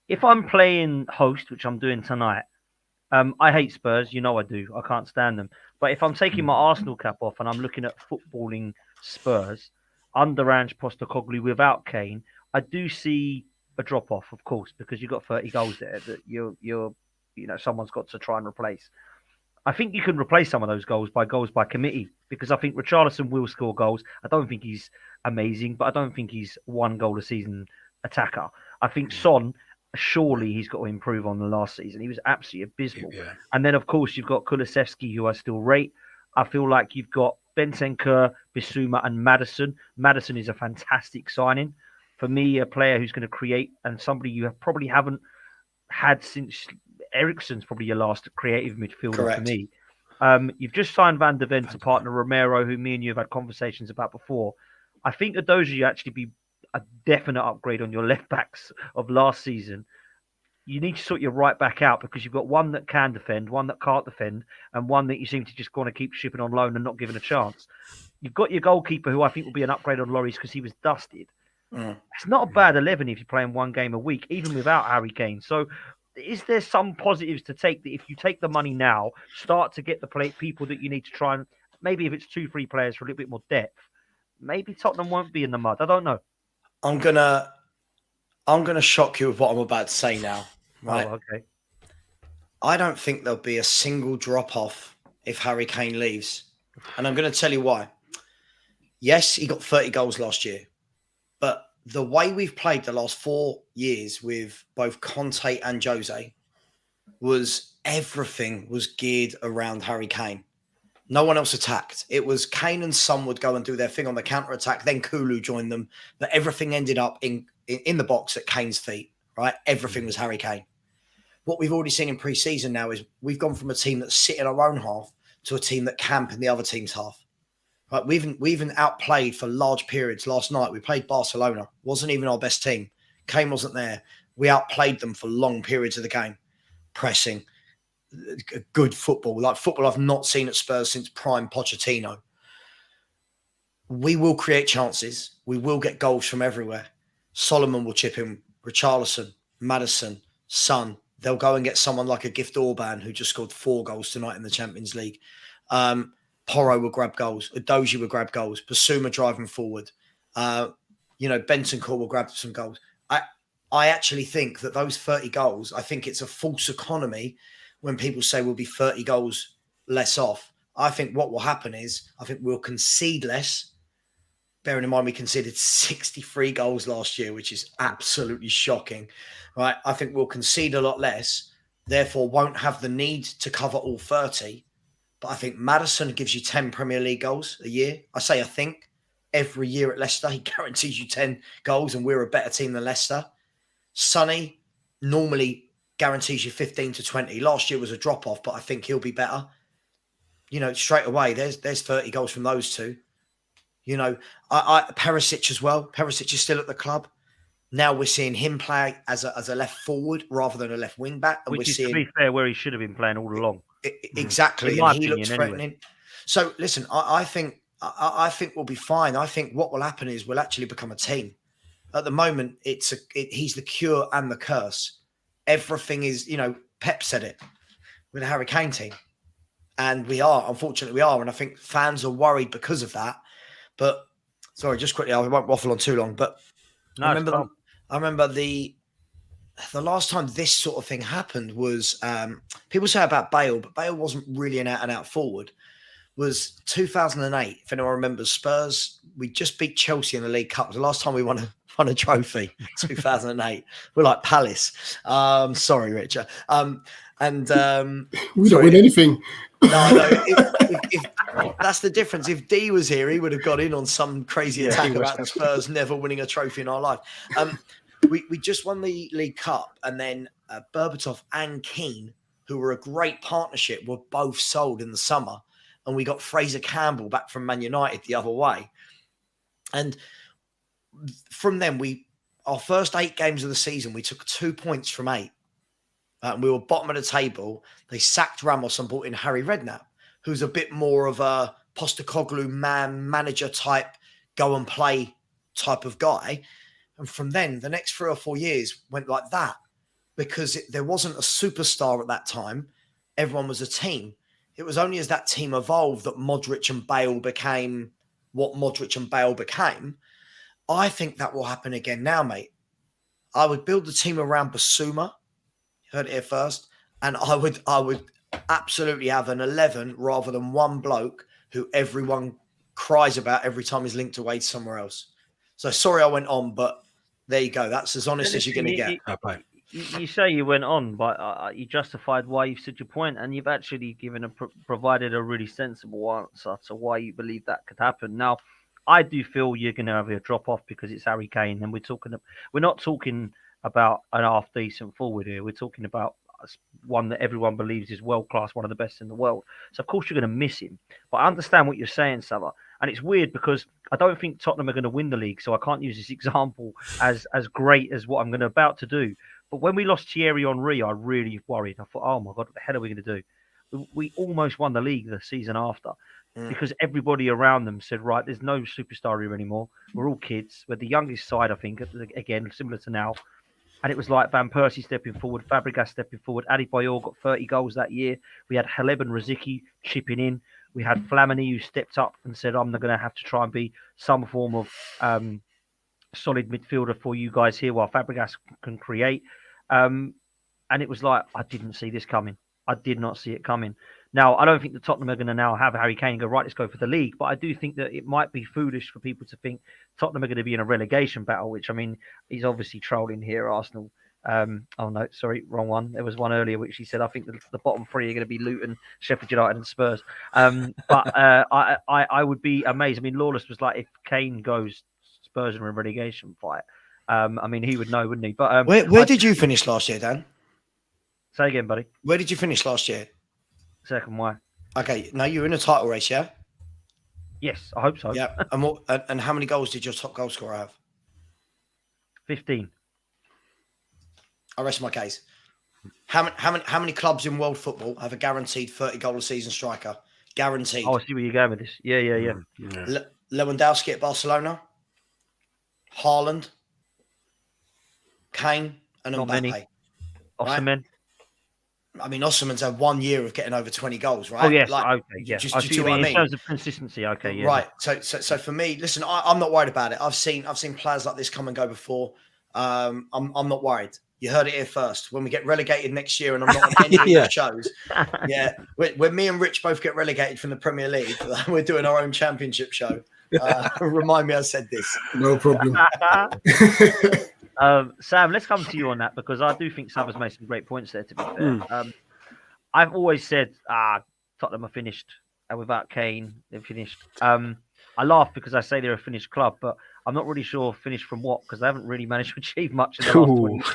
If I'm playing host, which I'm doing tonight, I hate Spurs. You know I do. I can't stand them. But if I'm taking my Arsenal cap off and I'm looking at footballing Spurs under Ange Postecoglou without Kane, I do see a drop off, of course, because you've got 30 goals there that someone's got to try and replace. I think you can replace some of those goals by committee, because I think Richarlison will score goals. I don't think he's amazing, but I don't think he's one goal a season attacker. I think Son, surely he's got to improve on the last season. He was absolutely abysmal. Yeah. And then, of course, you've got Kulusevski, who I still rate. I feel like you've got Bentancur, Bissouma, and Maddison. Maddison is a fantastic signing. For me, a player who's going to create, and somebody you probably haven't had since Eriksen's probably your last creative midfielder. Correct. For me. You've just signed Van der Ven to partner Romero, who me and you have had conversations about before. I think Adoji actually be a definite upgrade on your left backs of last season. You need to sort your right back out, because you've got one that can defend, one that can't defend, and one that you seem to just want to keep shipping on loan and not giving a chance. You've got your goalkeeper, who I think will be an upgrade on Lloris because he was dusted. It's not a bad 11 if you're playing one game a week, even without Harry Kane. So is there some positives to take that if you take the money now, start to get the people that you need to try and, maybe if it's 2-3 players for a little bit more depth, maybe Tottenham won't be in the mud. I don't know. I'm gonna shock you with what I'm about to say now. Right? Oh, okay. I don't think there'll be a single drop off if Harry Kane leaves, and I'm going to tell you why. Yes, he got 30 goals last year, but the way we've played the last 4 years with both Conte and Jose was everything was geared around Harry Kane. No one else attacked. It was Kane and Son would go and do their thing on the counter-attack. Then Kulu joined them. But everything ended up in the box at Kane's feet, right? Everything was Harry Kane. What we've already seen in pre-season now is we've gone from a team that sit in our own half to a team that camp in the other team's half. Right? We even outplayed for large periods. Last night, we played Barcelona. Wasn't even our best team. Kane wasn't there. We outplayed them for long periods of the game. Pressing. Good football, like football I've not seen at Spurs since prime Pochettino. We will create chances. We will get goals from everywhere. Solomon will chip in, Richarlison, Maddison, Son. They'll go and get someone like a Gift Orban who just scored 4 goals tonight in the Champions League. Porro will grab goals. Adoji will grab goals. Basuma driving forward. Bentancur will grab some goals. I actually think that those 30 goals, I think it's a false economy when people say we'll be 30 goals less off. I think what will happen is I think we'll concede less. Bearing in mind we conceded 63 goals last year, which is absolutely shocking. Right? I think we'll concede a lot less, therefore won't have the need to cover all 30. But I think Maddison gives you 10 Premier League goals a year. I think. Every year at Leicester, he guarantees you 10 goals, and we're a better team than Leicester. Sonny normally guarantees you 15 to 20. Last year was a drop-off, but I think he'll be better. Straight away, there's 30 goals from those two. Perisic as well. Perisic is still at the club. Now we're seeing him play as a left forward rather than a left wing back. And Which we're is, seeing, to be fair, where he should have been playing all along. Exactly. In my And he opinion, looks anyway. threatening. So listen, I think we'll be fine. I think what will happen is we'll actually become a team. At the moment, he's the cure and the curse. Everything is, Pep said it with the Harry Kane team. And unfortunately we are. And I think fans are worried because of that. But sorry, just quickly, I won't waffle on too long. But No, I remember the last time this sort of thing happened was people say about Bale, but Bale wasn't really an out-and-out forward. Was 2008. If anyone remembers, Spurs, we just beat Chelsea in the League Cup. It was the last time we won a trophy. 2008. We're like Palace. Sorry, Richard. We don't win anything. No. If that's the difference. If D was here, he would have got in on some crazy attack about Spurs never winning a trophy in our life. We just won the League Cup, and then Berbatov and Kane, who were a great partnership, were both sold in the summer. And we got Fraser Campbell back from Man United the other way. And from then, our first 8 games of the season, we took 2 points from 8. and we were bottom of the table, they sacked Ramos and brought in Harry Redknapp, who's a bit more of a Postecoglou manager type, go and play type of guy. And from then, the next 3 or 4 years went like that because there wasn't a superstar at that time. Everyone was a team. It was only as that team evolved that Modric and Bale became what Modric and Bale became. I think that will happen again now, mate. I would build the team around Basuma. You heard it here first. And I would absolutely have an 11 rather than one bloke who everyone cries about every time he's linked away to somewhere else. So sorry I went on, but there you go. That's as honest as you're going to get. You say you went on, but you justified why you've said your point, and you've actually provided a really sensible answer to why you believe that could happen. Now, I do feel you're going to have a drop off because it's Harry Kane, and we're not talking about an half decent forward here. We're talking about one that everyone believes is world class, one of the best in the world. So of course you're going to miss him. But I understand what you're saying, Sava. And it's weird because I don't think Tottenham are going to win the league, so I can't use this example as great as what I'm about to do. But when we lost Thierry Henry, I really worried. I thought, oh my God, what the hell are we going to do? We almost won the league the season after because everybody around them said, right, there's no superstar here anymore. We're all kids. We're the youngest side, I think, again, similar to now. And it was like Van Persie stepping forward, Fabregas stepping forward. Adebayor got 30 goals that year. We had Haleb and Rosicky chipping in. We had Flamini who stepped up and said, I'm going to have to try and be some form of solid midfielder for you guys here while Fabregas can create. And it was like, I didn't see this coming. I did not see it coming. Now, I don't think the Tottenham are going to now have Harry Kane and go, right, let's go for the league. But I do think that it might be foolish for people to think Tottenham are going to be in a relegation battle, which, I mean, he's obviously trolling here, Arsenal. Oh, no, sorry, wrong one. There was one earlier which he said, I think the bottom three are going to be Luton, Sheffield United and Spurs. But I would be amazed. I mean, Lawless was like, if Kane goes, Spurs are in a relegation fight. I mean, he would know, wouldn't he? But where did you finish last year, Dan? Say again, buddy. Where did you finish last year? Second, why? Okay, now you're in a title race, yeah? Yes, I hope so. Yeah, and how many goals did your top goal scorer have? 15. I rest my case. How many clubs in world football have a guaranteed 30-goal a season striker? Guaranteed. Oh, I see where you're going with this. Yeah. Lewandowski at Barcelona, Haaland, Kane, and Not Mbappe. many. Osimhen. Right? I mean, Osimhen's had 1 year of getting over 20 goals, right? Oh, yes. Like, Okay. Yeah. Do I you see see what what I you mean. mean? In terms of consistency, okay. Yeah. Right. So for me, listen, I'm not worried about it. I've seen players like this come and go before. I'm not worried. You heard it here first. When we get relegated next year and I'm not on any of the shows, when me and Rich both get relegated from the Premier League, we're doing our own championship show. Remind me I said this. No problem. Sam, let's come to you on that because I do think Sam has made some great points there, to be fair. I've always said, Tottenham are finished without Kane. They're finished. I laugh because I say they're a finished club, but I'm not really sure finished from what because they haven't really managed to achieve much in the last 20 years.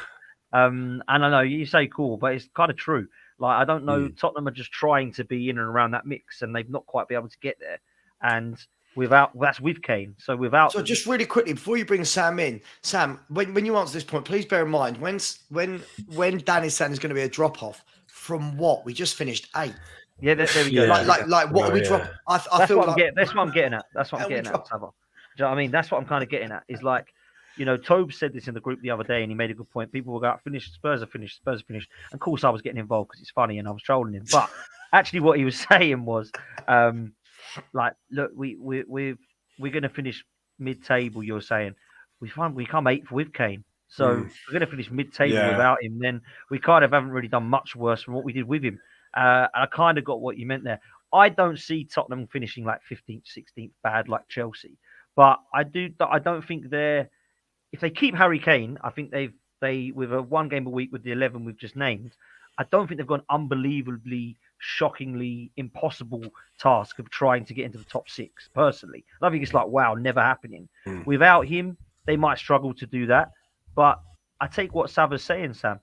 And I know you say cool, but it's kind of true. Like, I don't know. Tottenham are just trying to be in and around that mix, and they've not quite been able to get there. And that's with Kane. So just really quickly before you bring Sam in, Sam, when you answer this point, please bear in mind when Dan is saying there's going to be a drop off from what we just finished 8th. Yeah, there we go. Like what are we dropping? I feel like that's what I'm getting at. That's what I'm getting at, Sava. Do you know what I mean? That's what I'm kind of getting at. Is like, you know, Tobe said this in the group the other day, and he made a good point. People will go, finished, Spurs are finished. And of course, I was getting involved because it's funny and I was trolling him. But actually, what he was saying was, like, look, we're going to finish mid-table. You're saying we come 8th with Kane, so we're going to finish mid-table without him. Then we kind of haven't really done much worse from what we did with him. And I kind of got what you meant there. I don't see Tottenham finishing like 15th, 16th bad like Chelsea, but I don't think if they keep Harry Kane, I think they with a 1 game a week with the 11 we've just named, I don't think they've got an unbelievably, shockingly impossible task of trying to get into the top 6. Personally, I think it's like, wow, never happening. Without him, they might struggle to do that. But I take what Sava's saying, Sam.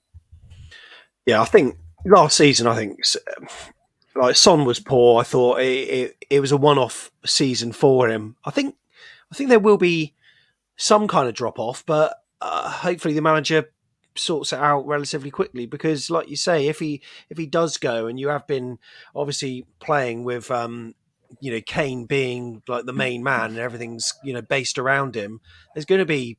Yeah, I think last season, like Son was poor. I thought it was a one-off season for him. I think there will be some kind of drop off, but hopefully the manager sorts it out relatively quickly. Because, like you say, if he does go, and you have been obviously playing with Kane being like the main man and everything's based around him, there's going to be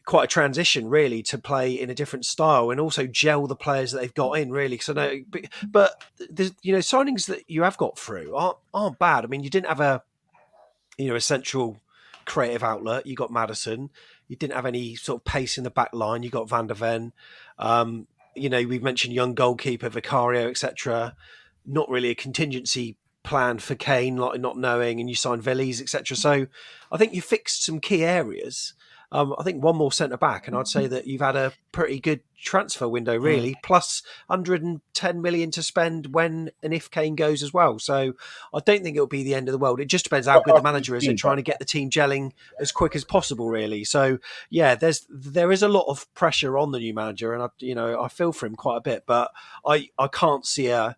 quite a transition really to play in a different style and also gel the players that they've got in really. Because I know, but the signings that you have got through aren't bad. I mean, you didn't have a central creative outlet. You got Maddison. You didn't have any sort of pace in the back line. You got Van der Ven. We've mentioned young goalkeeper Vicario, etc. Not really a contingency plan for Kane, like not knowing, and you signed Veliz, etc. So I think you fixed some key areas. I think one more centre back, and I'd say that you've had a pretty good transfer window, really. Plus 110 million to spend when and if Kane goes as well. So I don't think it'll be the end of the world. It just depends how good the manager is and trying to get the team gelling as quick as possible, really. So yeah, there is a lot of pressure on the new manager, and I feel for him quite a bit. But I can't see a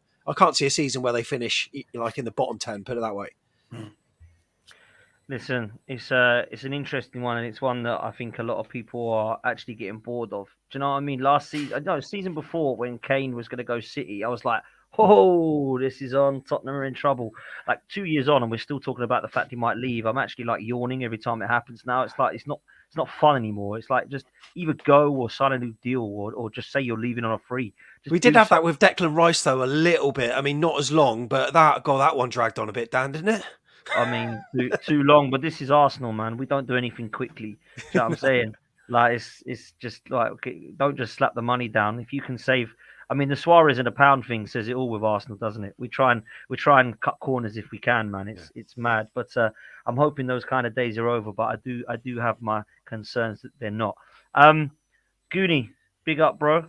season where they finish like in the bottom 10. Put it that way. Listen, it's an interesting one, and it's one that I think a lot of people are actually getting bored of. Do you know what I mean? Last season, no, season before, when Kane was going to go City, I was like, "Oh, this is on. Tottenham are in trouble." Like 2 years on, and we're still talking about the fact he might leave. I'm actually like yawning every time it happens. Now it's like it's not fun anymore. It's like just either go or sign a new deal, or just say you're leaving on a free. We did have that with Declan Rice though, a little bit. I mean, not as long, but that one dragged on a bit, Dan, didn't it? I mean, too long, but this is Arsenal, man. We don't do anything quickly. Do you know what I'm saying? Like, it's just like, okay, don't just slap the money down. If you can save, I mean, the Suarez and a pound thing says it all with Arsenal, doesn't it? We try and cut corners if we can, man. It's mad, but I'm hoping those kind of days are over. But I do have my concerns that they're not. Goonie, big up, bro.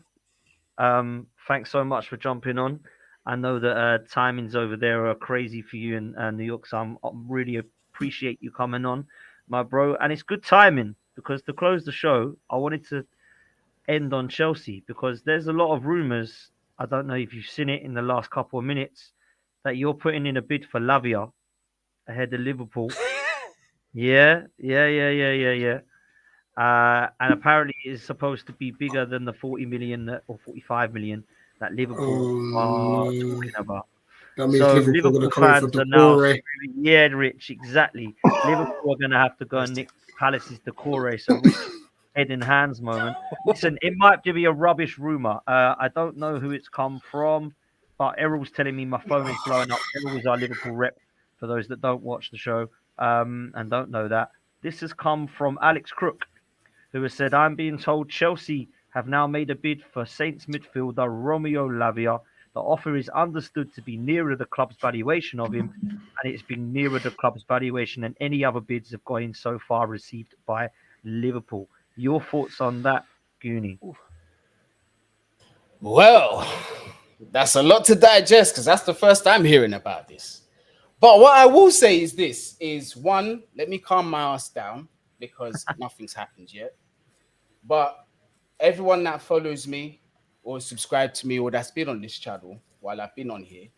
Thanks so much for jumping on. I know that timings over there are crazy for you in New York, so I really appreciate you coming on, my bro. And it's good timing because to close the show, I wanted to end on Chelsea because there's a lot of rumours. I don't know if you've seen it in the last couple of minutes that you're putting in a bid for Lavia ahead of Liverpool. Yeah. And apparently it's supposed to be bigger than the 40 million or 45 million that Liverpool are talking about. That means So Liverpool Liverpool going to fans are now Decore. yeah, Rich, exactly. Liverpool are going to have to go and nick Palace's Decore. So Rich, head in hands moment. Listen, it might be a rubbish rumor. I don't know who it's come from, but Errol's telling me my phone is blowing up. Errol is our Liverpool rep. For those that don't watch the show and don't know that, this has come from Alex Crook, who has said, "I'm being told Chelsea have now made a bid for Saints midfielder Romeo Lavia. The offer is understood to be nearer the club's valuation of him, and it's been nearer the club's valuation than any other bids have gone so far received by Liverpool." Your thoughts on that, Goonie? Well, that's a lot to digest because that's the first time hearing about this. But what I will say is this, is one, let me calm my ass down because nothing's happened yet. But everyone that follows me or subscribed to me or that's been on this channel while I've been on here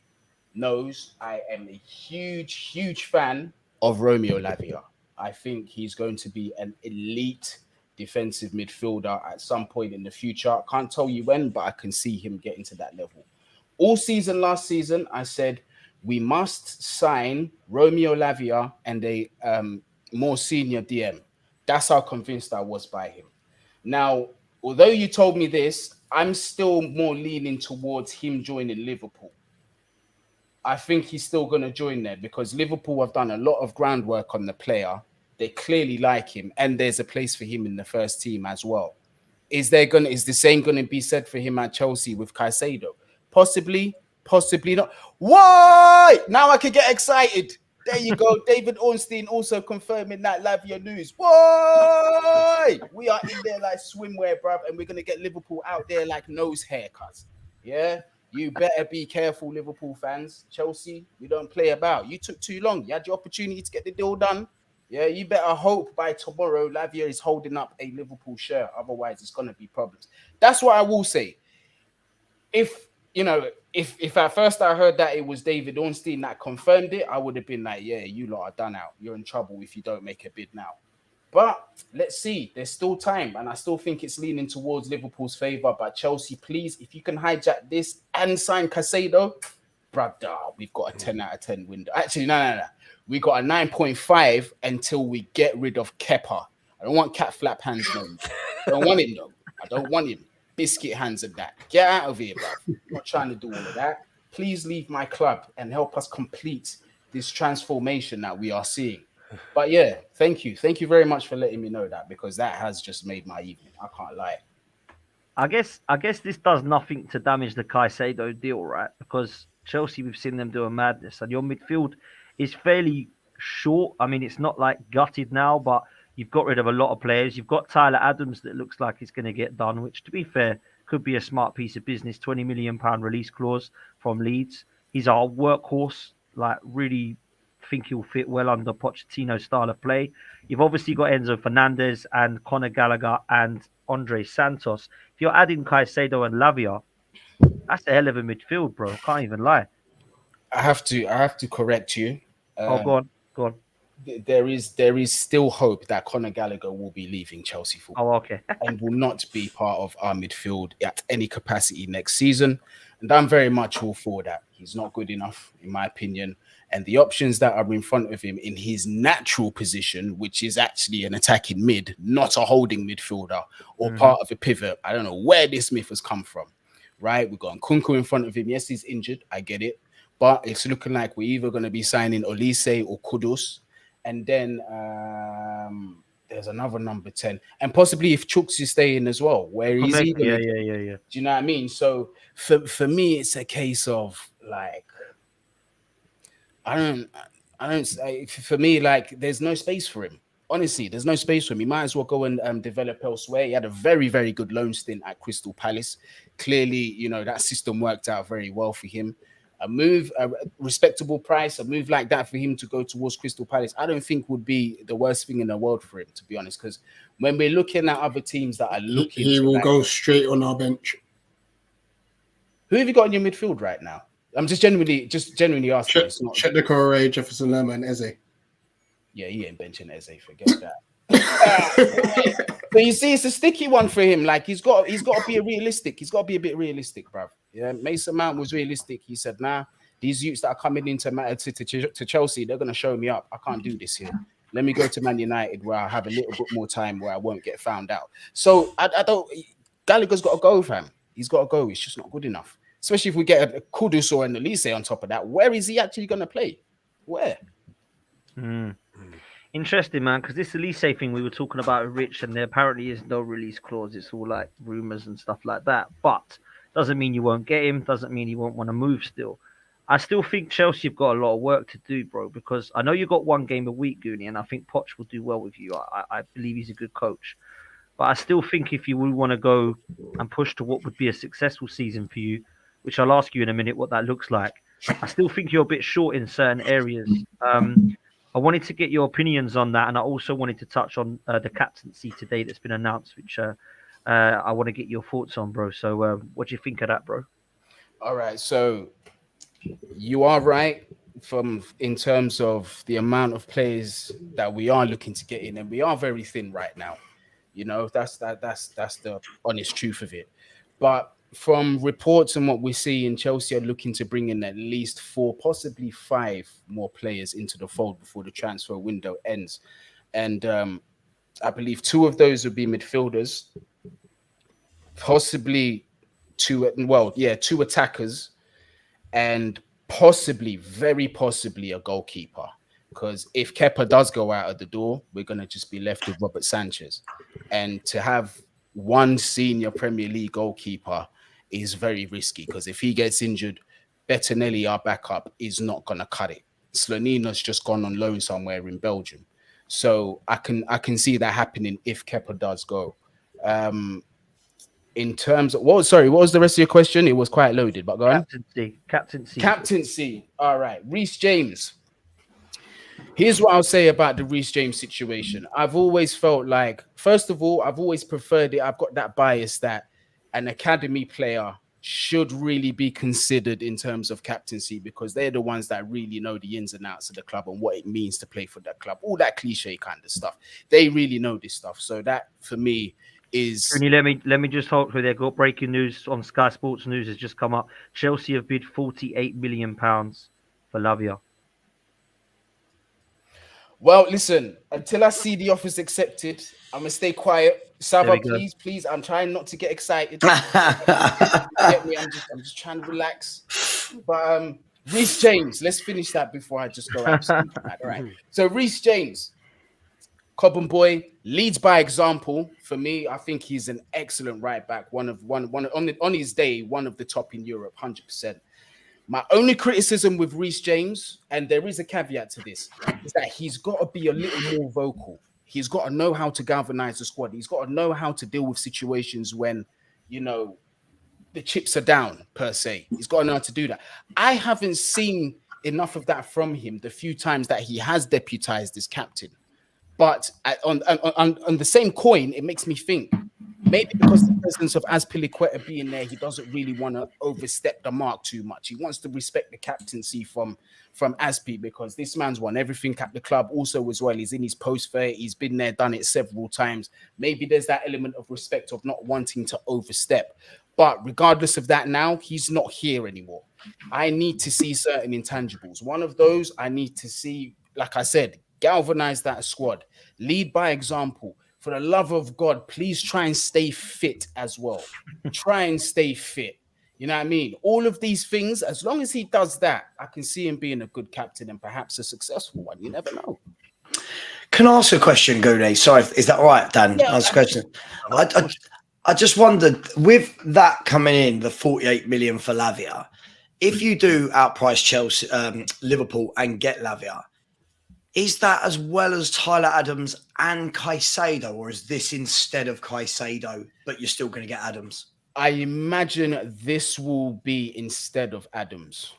knows I am a huge fan of Romeo Lavia. I think he's going to be an elite defensive midfielder at some point in the future. I can't tell you when, but I can see him getting to that level. All season last season, I said we must sign Romeo Lavia and a more senior DM. That's how convinced I was by him. Now, although you told me this, I'm still more leaning towards him joining Liverpool. I think he's still going to join there because Liverpool have done a lot of groundwork on the player. They clearly like him, and there's a place for him in the first team as well. Is the same going to be said for him at Chelsea with Caicedo? Possibly not. Why? Now I can get excited. There you go. David Ornstein also confirming that Lavia news. Why? We are in there like swimwear, bruv, and we're going to get Liverpool out there like nose haircuts. Yeah? You better be careful, Liverpool fans. Chelsea, we don't play about. You took too long. You had your opportunity to get the deal done. Yeah, you better hope by tomorrow Lavia is holding up a Liverpool shirt. Otherwise, it's going to be problems. That's what I will say. If at first I heard that it was David Ornstein that confirmed it, I would have been like, yeah, you lot are done out. You're in trouble if you don't make a bid now. But let's see. There's still time, and I still think it's leaning towards Liverpool's favour. But Chelsea, please, if you can hijack this and sign Caicedo, brother, we've got a 10 out of 10 window. Actually, no. We got a 9.5 until we get rid of Kepa. I don't want cat flap hands no more. I don't want him though. I don't want him. Biscuit hands and that. Get out of here, bro. I'm not trying to do all of that. Please leave my club and help us complete this transformation that we are seeing. But yeah, thank you. Thank you very much for letting me know that, because that has just made my evening. I can't lie. I guess this does nothing to damage the Caicedo deal, right? Because Chelsea, we've seen them do a madness, and your midfield is fairly short. I mean, it's not like gutted now, but you've got rid of a lot of players. You've got Tyler Adams that looks like he's going to get done, which, to be fair, could be a smart piece of business. £20 million release clause from Leeds. He's our workhorse. Like, really think he'll fit well under Pochettino's style of play. You've obviously got Enzo Fernandez and Conor Gallagher and Andre Santos. If you're adding Caicedo and Lavia, that's a hell of a midfield, bro. Can't even lie. I have to correct you. Go on. There is still hope that Conor Gallagher will be leaving Chelsea football. Okay. And will not be part of our midfield at any capacity next season. And I'm very much all for that. He's not good enough, in my opinion. And the options that are in front of him in his natural position, which is actually an attacking mid, not a holding midfielder or part of a pivot. I don't know where this myth has come from, right? We've got Nkunku in front of him. Yes, he's injured. I get it. But it's looking like we're either going to be signing Olise or Kudus. And then there's another number 10. And possibly if Chuks is staying as well, where is he? Yeah. Do you know what I mean? So for me, it's a case of like, for me, like, there's no space for him. Honestly, there's no space for him. He might as well go and develop elsewhere. He had a very, very good loan stint at Crystal Palace. Clearly, that system worked out very well for him. A respectable price, a move like that for him to go towards Crystal Palace, I don't think would be the worst thing in the world for him, to be honest. Because when we're looking at other teams that are looking, he will go straight on our bench. Who have you got in your midfield right now? I'm just genuinely asking. Check the Corey, Jefferson Lerma, and Eze. Yeah, he ain't benching Eze. Forget that. So you see, it's a sticky one for him. Like, he's got to be realistic. He's got to be a bit realistic, bruv. Yeah, Mason Mount was realistic. He said, "Nah, these youths that are coming into to Chelsea, they're gonna show me up. I can't do this here. Let me go to Man United where I have a little bit more time, where I won't get found out." So I don't. Gallagher's got to go, fam. He's got to go. It's just not good enough. Especially if we get a Kudus or an Olise on top of that. Where is he actually going to play? Where? Interesting, man, because this Olise thing we were talking about with Rich, and there apparently is no release clause. It's all like rumours and stuff like that. But doesn't mean you won't get him. Doesn't mean he won't want to move still. I still think Chelsea have got a lot of work to do, bro, because I know you got one game a week, Goonie, and I think Poch will do well with you. I believe he's a good coach. But I still think if you want to go and push to what would be a successful season for you, which I'll ask you in a minute what that looks like, I still think you're a bit short in certain areas. I wanted to get your opinions on that, and I also wanted to touch on the captaincy today that's been announced, which I want to get your thoughts on, bro. So what do you think of that, bro? All right, so you are right in terms of the amount of players that we are looking to get in, and we are very thin right now. That's the honest truth of it. But from reports and what we see in Chelsea are looking to bring in at least 4, possibly 5 more players into the fold before the transfer window ends. And I believe 2 of those would be midfielders, possibly 2 attackers, and possibly, very possibly, a goalkeeper. Because if Kepa does go out of the door, we're going to just be left with Robert Sanchez. And to have one senior Premier League goalkeeper is very risky, because if he gets injured, Bettinelli, our backup, is not going to cut it. Slonina's just gone on loan somewhere in Belgium. So I can see that happening if Kepa does go. In terms of what was the rest of your question? It was quite loaded, but go on. Captaincy. All right. Reece James. Here's what I'll say about the Reece James situation. I've always felt like, first of all, I've always preferred it. I've got that bias that an academy player should really be considered in terms of captaincy, because they're the ones that really know the ins and outs of the club and what it means to play for that club. All that cliche kind of stuff. They really know this stuff. So that for me is. Can you let me just hold through there? Got breaking news on Sky Sports News has just come up. Chelsea have bid £48 million for Lavia. Well, listen, until I see the offers accepted, I'm going to stay quiet. Sava, please. I'm trying not to get excited. Get me? I'm just trying to relax. But Reece James, let's finish that before I just go absolutely mad. All right. So Reece James, Cobham boy, leads by example. For me, I think he's an excellent right back. One on his day, one of the top in Europe, 100%. My only criticism with Reece James, and there is a caveat to this, is that he's got to be a little more vocal. He's got to know how to galvanize the squad. He's got to know how to deal with situations when, the chips are down, per se. He's got to know how to do that. I haven't seen enough of that from him the few times that he has deputized as captain. But on the same coin, it makes me think, maybe because the presence of Azpilicueta being there, he doesn't really want to overstep the mark too much. He wants to respect the captaincy from Azpi, because this man's won everything at the club also as well. He's in his post fair. He's been there, done it several times. Maybe there's that element of respect of not wanting to overstep. But regardless of that now, he's not here anymore. I need to see certain intangibles. One of those, I need to see, like I said, galvanize that squad, lead by example. For the love of God, please try and stay fit as well. Try and stay fit. You know what I mean? All of these things, as long as he does that, I can see him being a good captain and perhaps a successful one. You never know. Can I ask a question, Gune? Sorry, is that all right, Dan? Yeah, ask a question. I just wondered, with that coming in, the 48 million for Lavia, if you do outprice Chelsea, Liverpool and get Lavia, is that as well as Tyler Adams and Caicedo, or is this instead of Caicedo, but you're still going to get Adams? I imagine this will be instead of Adams.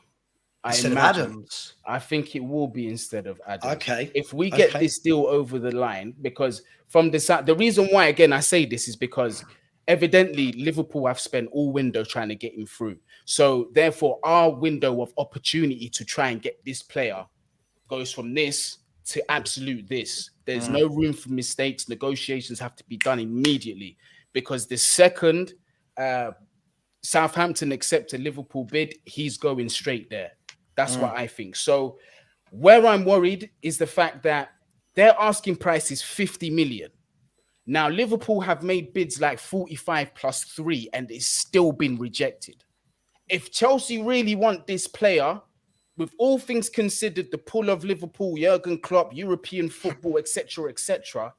Adams? I think it will be instead of Adams. Okay. If we get this deal over the line, because from the reason why, again, I say this is because evidently Liverpool have spent all window trying to get him through. So therefore, our window of opportunity to try and get this player goes from this to absolute this. There's no room for mistakes. Negotiations have to be done immediately, because the second Southampton accept a Liverpool bid, he's going straight there. That's what I think. So where I'm worried is the fact that their asking price is 50 million. Now, Liverpool have made bids like 45 plus 3 and it's still been rejected. If Chelsea really want this player, with all things considered, the pull of Liverpool, Jurgen Klopp, European football, etc.,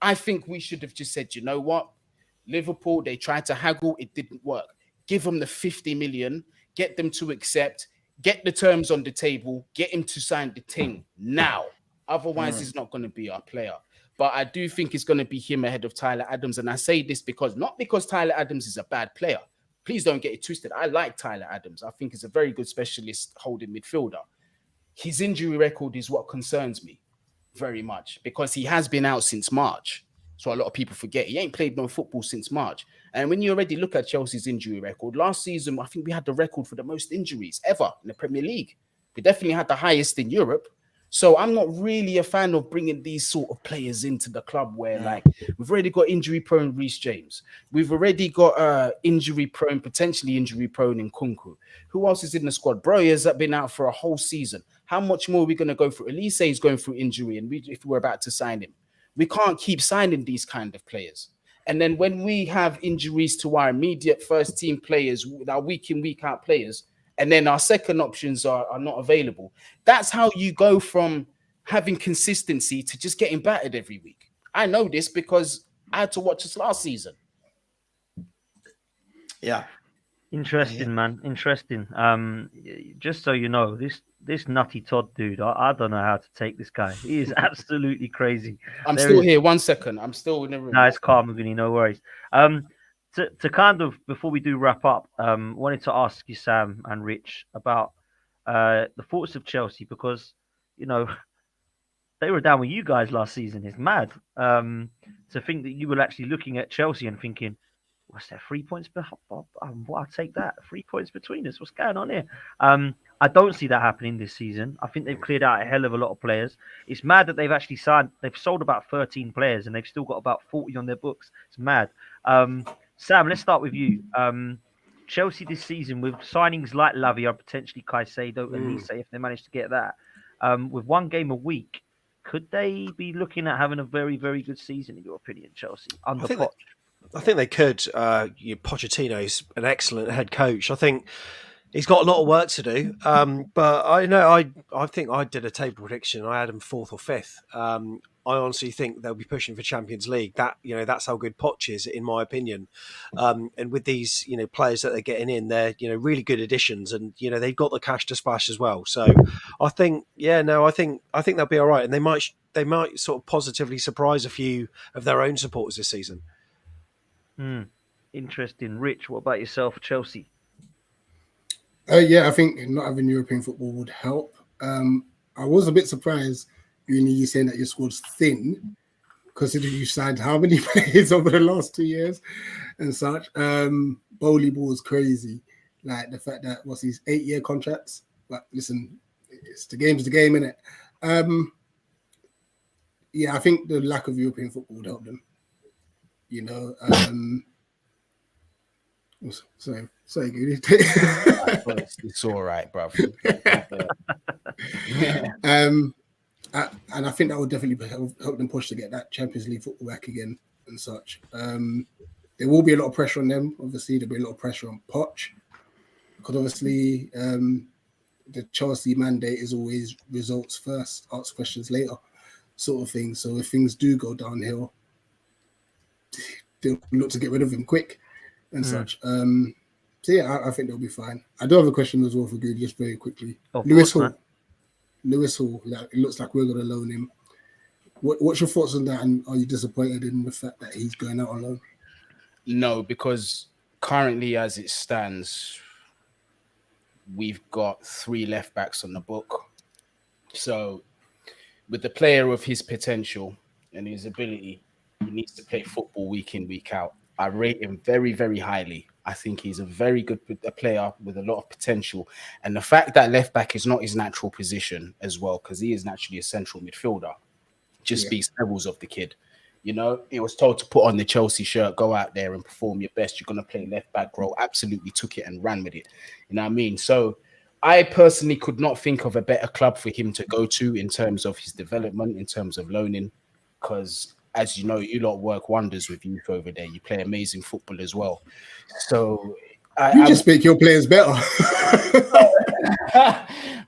I think we should have just said, you know what? Liverpool, they tried to haggle, it didn't work. Give them the 50 million, get them to accept, get the terms on the table, get him to sign the thing now. Otherwise, he's not going to be our player. But I do think it's going to be him ahead of Tyler Adams. And I say this not because Tyler Adams is a bad player. Please don't get it twisted. I like Tyler Adams. I think he's a very good specialist holding midfielder. His injury record is what concerns me very much, because he has been out since March. So a lot of people forget he ain't played no football since March. And when you already look at Chelsea's injury record, last season, I think we had the record for the most injuries ever in the Premier League. We definitely had the highest in Europe. So I'm not really a fan of bringing these sort of players into the club where, like, we've already got injury-prone Reece James. We've already got injury-prone, potentially injury-prone in Nkunku. Who else is in the squad? Broyer's been out for a whole season. How much more are we going to go through? Elise is going through injury, and if we're about to sign him. We can't keep signing these kind of players. And then when we have injuries to our immediate first-team players, our week-in, week-out players, and then our second options are not available. That's how you go from having consistency to just getting battered every week. I know this because I had to watch this last season. Yeah. Interesting, man. Interesting. Just so you know, this nutty Todd dude, I don't know how to take this guy. He is absolutely crazy. I'm still here. 1 second. I'm still in the room. No, it's calm, Maguni, no worries. To kind of, before we do wrap up, wanted to ask you, Sam and Rich, about the thoughts of Chelsea, because, you know, they were down with you guys last season. It's mad to think that you were actually looking at Chelsea and thinking, what's that? 3 points. I'll take that. 3 points between us. What's going on here? I don't see that happening this season. I think they've cleared out a hell of a lot of players. It's mad that they've actually signed. They've sold about 13 players and they've still got about 40 on their books. It's mad. Sam, let's start with you. Chelsea this season with signings like Lavia, potentially Caicedo, and Nice, if they manage to get that, with one game a week, could they be looking at having a very, very good season, in your opinion, Chelsea, under Poch? I think they could. Pochettino's an excellent head coach. I think he's got a lot of work to do. But I think I did a table prediction. I had him fourth or fifth. I honestly think they'll be pushing for Champions League. That's how good Poch is, in my opinion. And with these, players that they're getting in, they're, really good additions, and they've got the cash to splash as well. So I think, I think they'll be all right, and they might sort of positively surprise a few of their own supporters this season. Interesting. Rich, what about yourself, Chelsea? Yeah, I think not having European football would help. I was a bit surprised, you saying that your squad's thin, considering you signed how many players over the last 2 years and such. Bowley ball is crazy. Like the fact that what's these 8-year contracts. But listen, it's the game, innit? Yeah, I think the lack of European football would help them. Sorry, Goody. It's all right, bro. And I think that would definitely help them push to get that Champions League football back again and such. There will be a lot of pressure on them. Obviously, there'll be a lot of pressure on Poch, because obviously the Chelsea mandate is always results first, ask questions later, sort of thing. So if things do go downhill, they'll look to get rid of him quick and such. So yeah, I think they'll be fine. I do have a question as well for Good, just very quickly. Lewis Hall. It looks like we're going to loan him. What's your thoughts on that? And are you disappointed in the fact that he's going out on loan? No, because currently, as it stands, we've got 3 left backs on the book. So, with the player of his potential and his ability, he needs to play football week in, week out. I rate him very, very highly. I think he's a very good player with a lot of potential. And the fact that left back is not his natural position as well, because he is naturally a central midfielder, just speaks levels of the kid. He was told to put on the Chelsea shirt, go out there and perform your best. You're going to play left back role. Absolutely took it and ran with it. You know what I mean? So I personally could not think of a better club for him to go to in terms of his development, in terms of loaning, because as you know, you lot work wonders with youth over there. You play amazing football as well. So you just make your players better.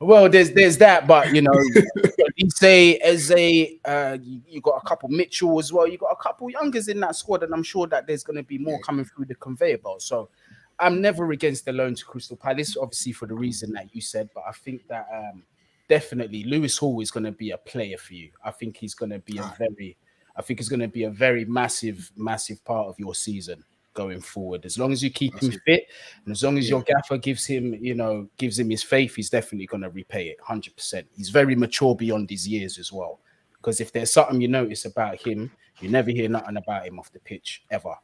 Well, there's that, but you say as you got a couple Mitchell as well. You got a couple youngers in that squad, and I'm sure that there's going to be more coming through the conveyor belt. So I'm never against the loan to Crystal Palace, obviously for the reason that you said. But I think that definitely Lewis Hall is going to be a player for you. I think he's going to be a very massive, massive part of your season going forward. As long as you keep him fit, and as long as your gaffer gives him his faith, he's definitely going to repay it 100%. He's very mature beyond his years as well. Because if there's something you notice about him, you never hear nothing about him off the pitch ever.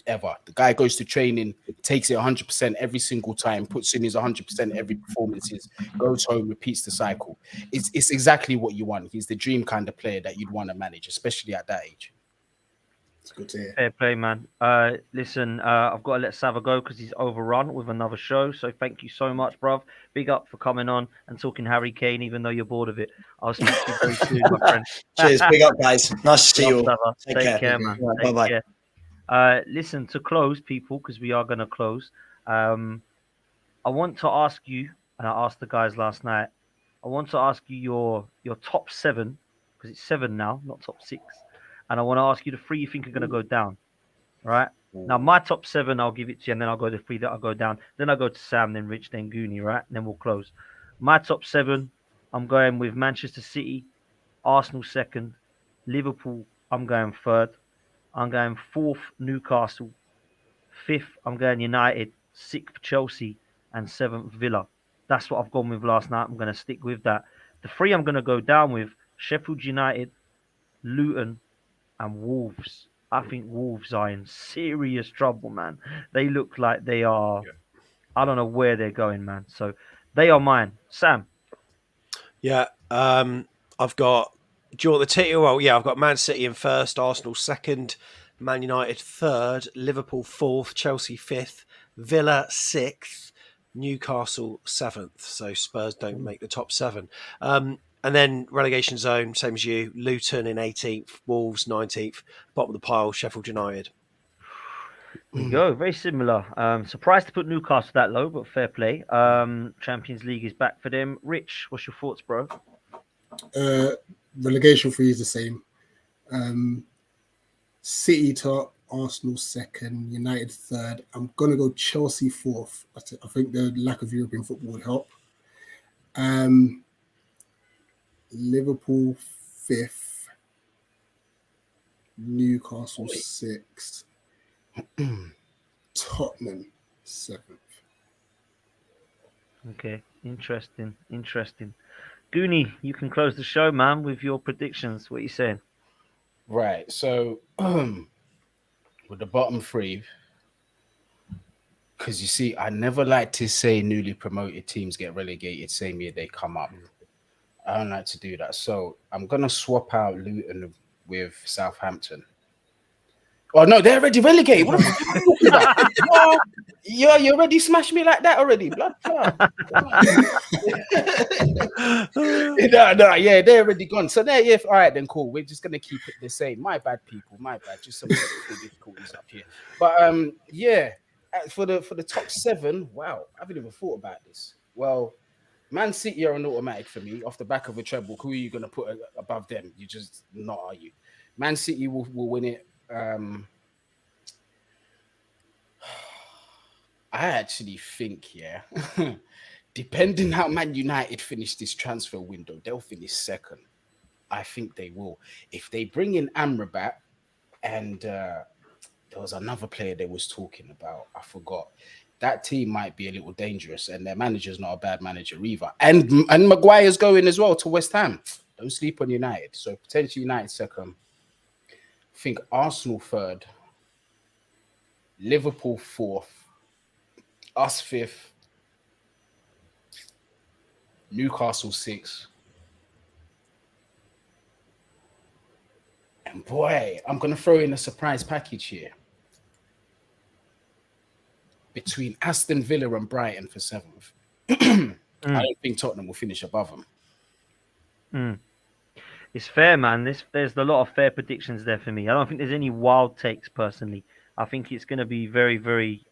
The guy goes to training, takes it 100% every single time, puts in his 100% every performances, goes home, repeats the cycle. It's exactly what you want. He's the dream kind of player that you'd want to manage, especially at that age. It's good to hear. Fair play, man. Listen, I've got to let Sava go because he's overrun with another show. So thank you so much, bruv. Big up for coming on and talking Harry Kane, even though you're bored of it. I'll speak to you very soon, my friend. Cheers. Big up, guys. Nice to see you all. Sava. Take care, man. Yeah, bye-bye. Listen, to close, people, because we are going to close, I want to ask you, and I asked the guys last night, I want to ask you your top 7, because it's 7 now, not top 6. And I want to ask you the 3 you think are going to go down. Right? Now, my top 7, I'll give it to you, and then I'll go the 3 that I'll go down. Then I'll go to Sam, then Rich, then Goonie, right? And then we'll close. My top 7, I'm going with Manchester City, Arsenal 2nd, Liverpool, I'm going 3rd. I'm going 4th, Newcastle. 5th, I'm going United. 6th, Chelsea. And 7th, Villa. That's what I've gone with last night. I'm going to stick with that. The 3 I'm going to go down with, Sheffield United, Luton, and Wolves. I think Wolves are in serious trouble, man. They look like they are. I don't know where they're going, man. So they are mine. Sam. Yeah, I've got. Do you want the title? Well, yeah, I've got Man City in first, Arsenal second, Man United third, Liverpool fourth, Chelsea fifth, Villa sixth, Newcastle seventh. So Spurs don't make the top seven. And then relegation zone, same as you. Luton in 18th, Wolves 19th, bottom of the pile, Sheffield United. There you go. Very similar. Surprised to put Newcastle that low, but fair play. Champions League is back for them. Rich, what's your thoughts, bro? Relegation free is the same. City top, Arsenal second, United third. I'm gonna go Chelsea fourth. I think the lack of European football would help. Liverpool fifth, Newcastle sixth, Tottenham seventh. Okay, interesting. Goonie, you can close the show, man, with your predictions. What are you saying? Right. So with the bottom three, because you see, I never like to say newly promoted teams get relegated same year they come up. I don't like to do that. So I'm gonna swap out Luton with Southampton. Oh no, they're already relegated. What the fuck are you talking about? You already smashed me like that already, blood. No, yeah, they're already gone. So there, yeah, all right, then cool. We're just gonna keep it the same. My bad, people. My bad. Just some difficulties up here. But yeah, for the top seven, wow, I haven't even thought about this. Well, Man City are an automatic for me off the back of a treble. Who are you gonna put above them? You just not, are you? Man City will win it. I actually think, yeah, depending how Man United finish this transfer window, they'll finish second. I think they will. If they bring in Amrabat, and there was another player they was talking about, I forgot. That team might be a little dangerous, and their manager's not a bad manager either. And Maguire's going as well to West Ham. Don't sleep on United. So potentially United second. I think Arsenal third, Liverpool fourth, us fifth, Newcastle sixth. And boy, I'm going to throw in a surprise package here. Between Aston Villa and Brighton for seventh. I don't think Tottenham will finish above them. It's fair, man. There's a lot of fair predictions there for me. I don't think there's any wild takes personally. I think it's going to be very, very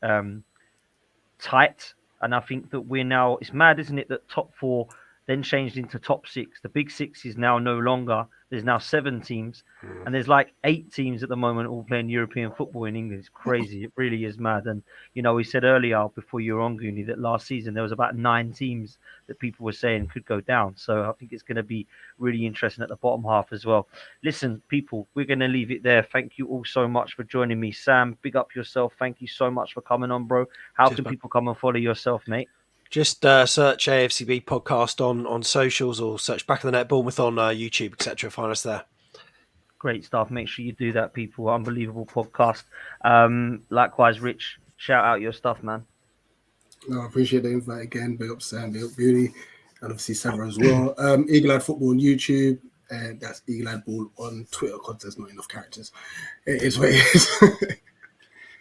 tight. And I think that we're now, it's mad, isn't it, that top four then changed into top six. The big six is now no longer. There's now 7 teams, and there's like 8 teams at the moment all playing European football in England. It's crazy. It really is mad. And, you know, we said earlier before you were on, Goonie, that last season there was about 9 teams that people were saying could go down. So I think it's going to be really interesting at the bottom half as well. Listen, people, we're going to leave it there. Thank you all so much for joining me. Sam, big up yourself. Thank you so much for coming on, bro. How can people come and follow yourself, mate? Just search AFCB podcast on socials, or search Back of the Net Bournemouth on YouTube, etc. Find us there. Great stuff. Make sure you do that, people. Unbelievable podcast. Likewise, Rich, shout out your stuff, man. No, I appreciate the invite again. Big up Sam, big up Beauty, and obviously Sarah as well. Eagle Eyed Football on YouTube, and that's Eagle Eyed Ball on Twitter because there's not enough characters. It is what it is.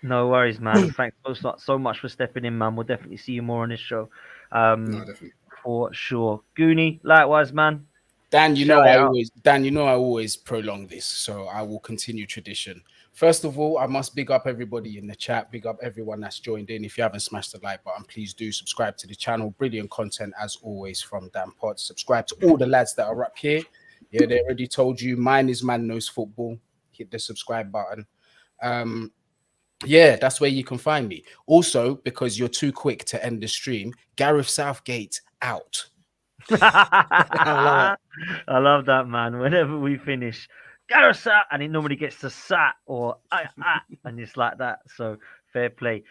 No worries, man. Thanks so much for stepping in, man. We'll definitely see you more on this show. No, definitely. For sure. Goonie, likewise, man. Dan, you know I always prolong this, so I will continue tradition. First of all, I must big up everybody in the chat, big up everyone that's joined in. If you haven't smashed the like button, please do subscribe to the channel. Brilliant content as always from Dan Pod. Subscribe to all the lads that are up here. Yeah, they already told you. Mine is Man Knows Football. Hit the subscribe button. Yeah, that's where you can find me. Also, because you're too quick to end the stream, Gareth Southgate out. I love that, man. Whenever we finish, Gareth, and it normally gets to sat or and it's like that. So Fair play.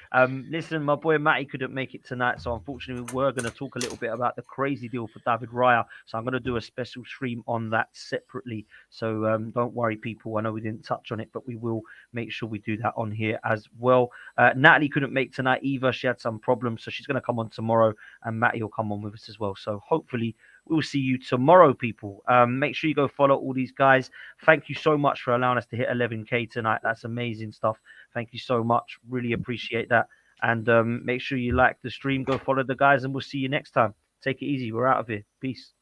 Listen, my boy Matty couldn't make it tonight, so unfortunately we're going to talk a little bit about the crazy deal for David Raya. So I'm going to do a special stream on that separately. So don't worry, people. I know we didn't touch on it, but we will make sure we do that on here as well. Natalie couldn't make tonight either. She had some problems, so she's going to come on tomorrow, and Matty will come on with us as well. So hopefully we'll see you tomorrow, people. Make sure you go follow all these guys. Thank you so much for allowing us to hit 11K tonight. That's amazing stuff. Thank you so much. Really appreciate that. And make sure you like the stream. Go follow the guys, and we'll see you next time. Take it easy. We're out of here. Peace.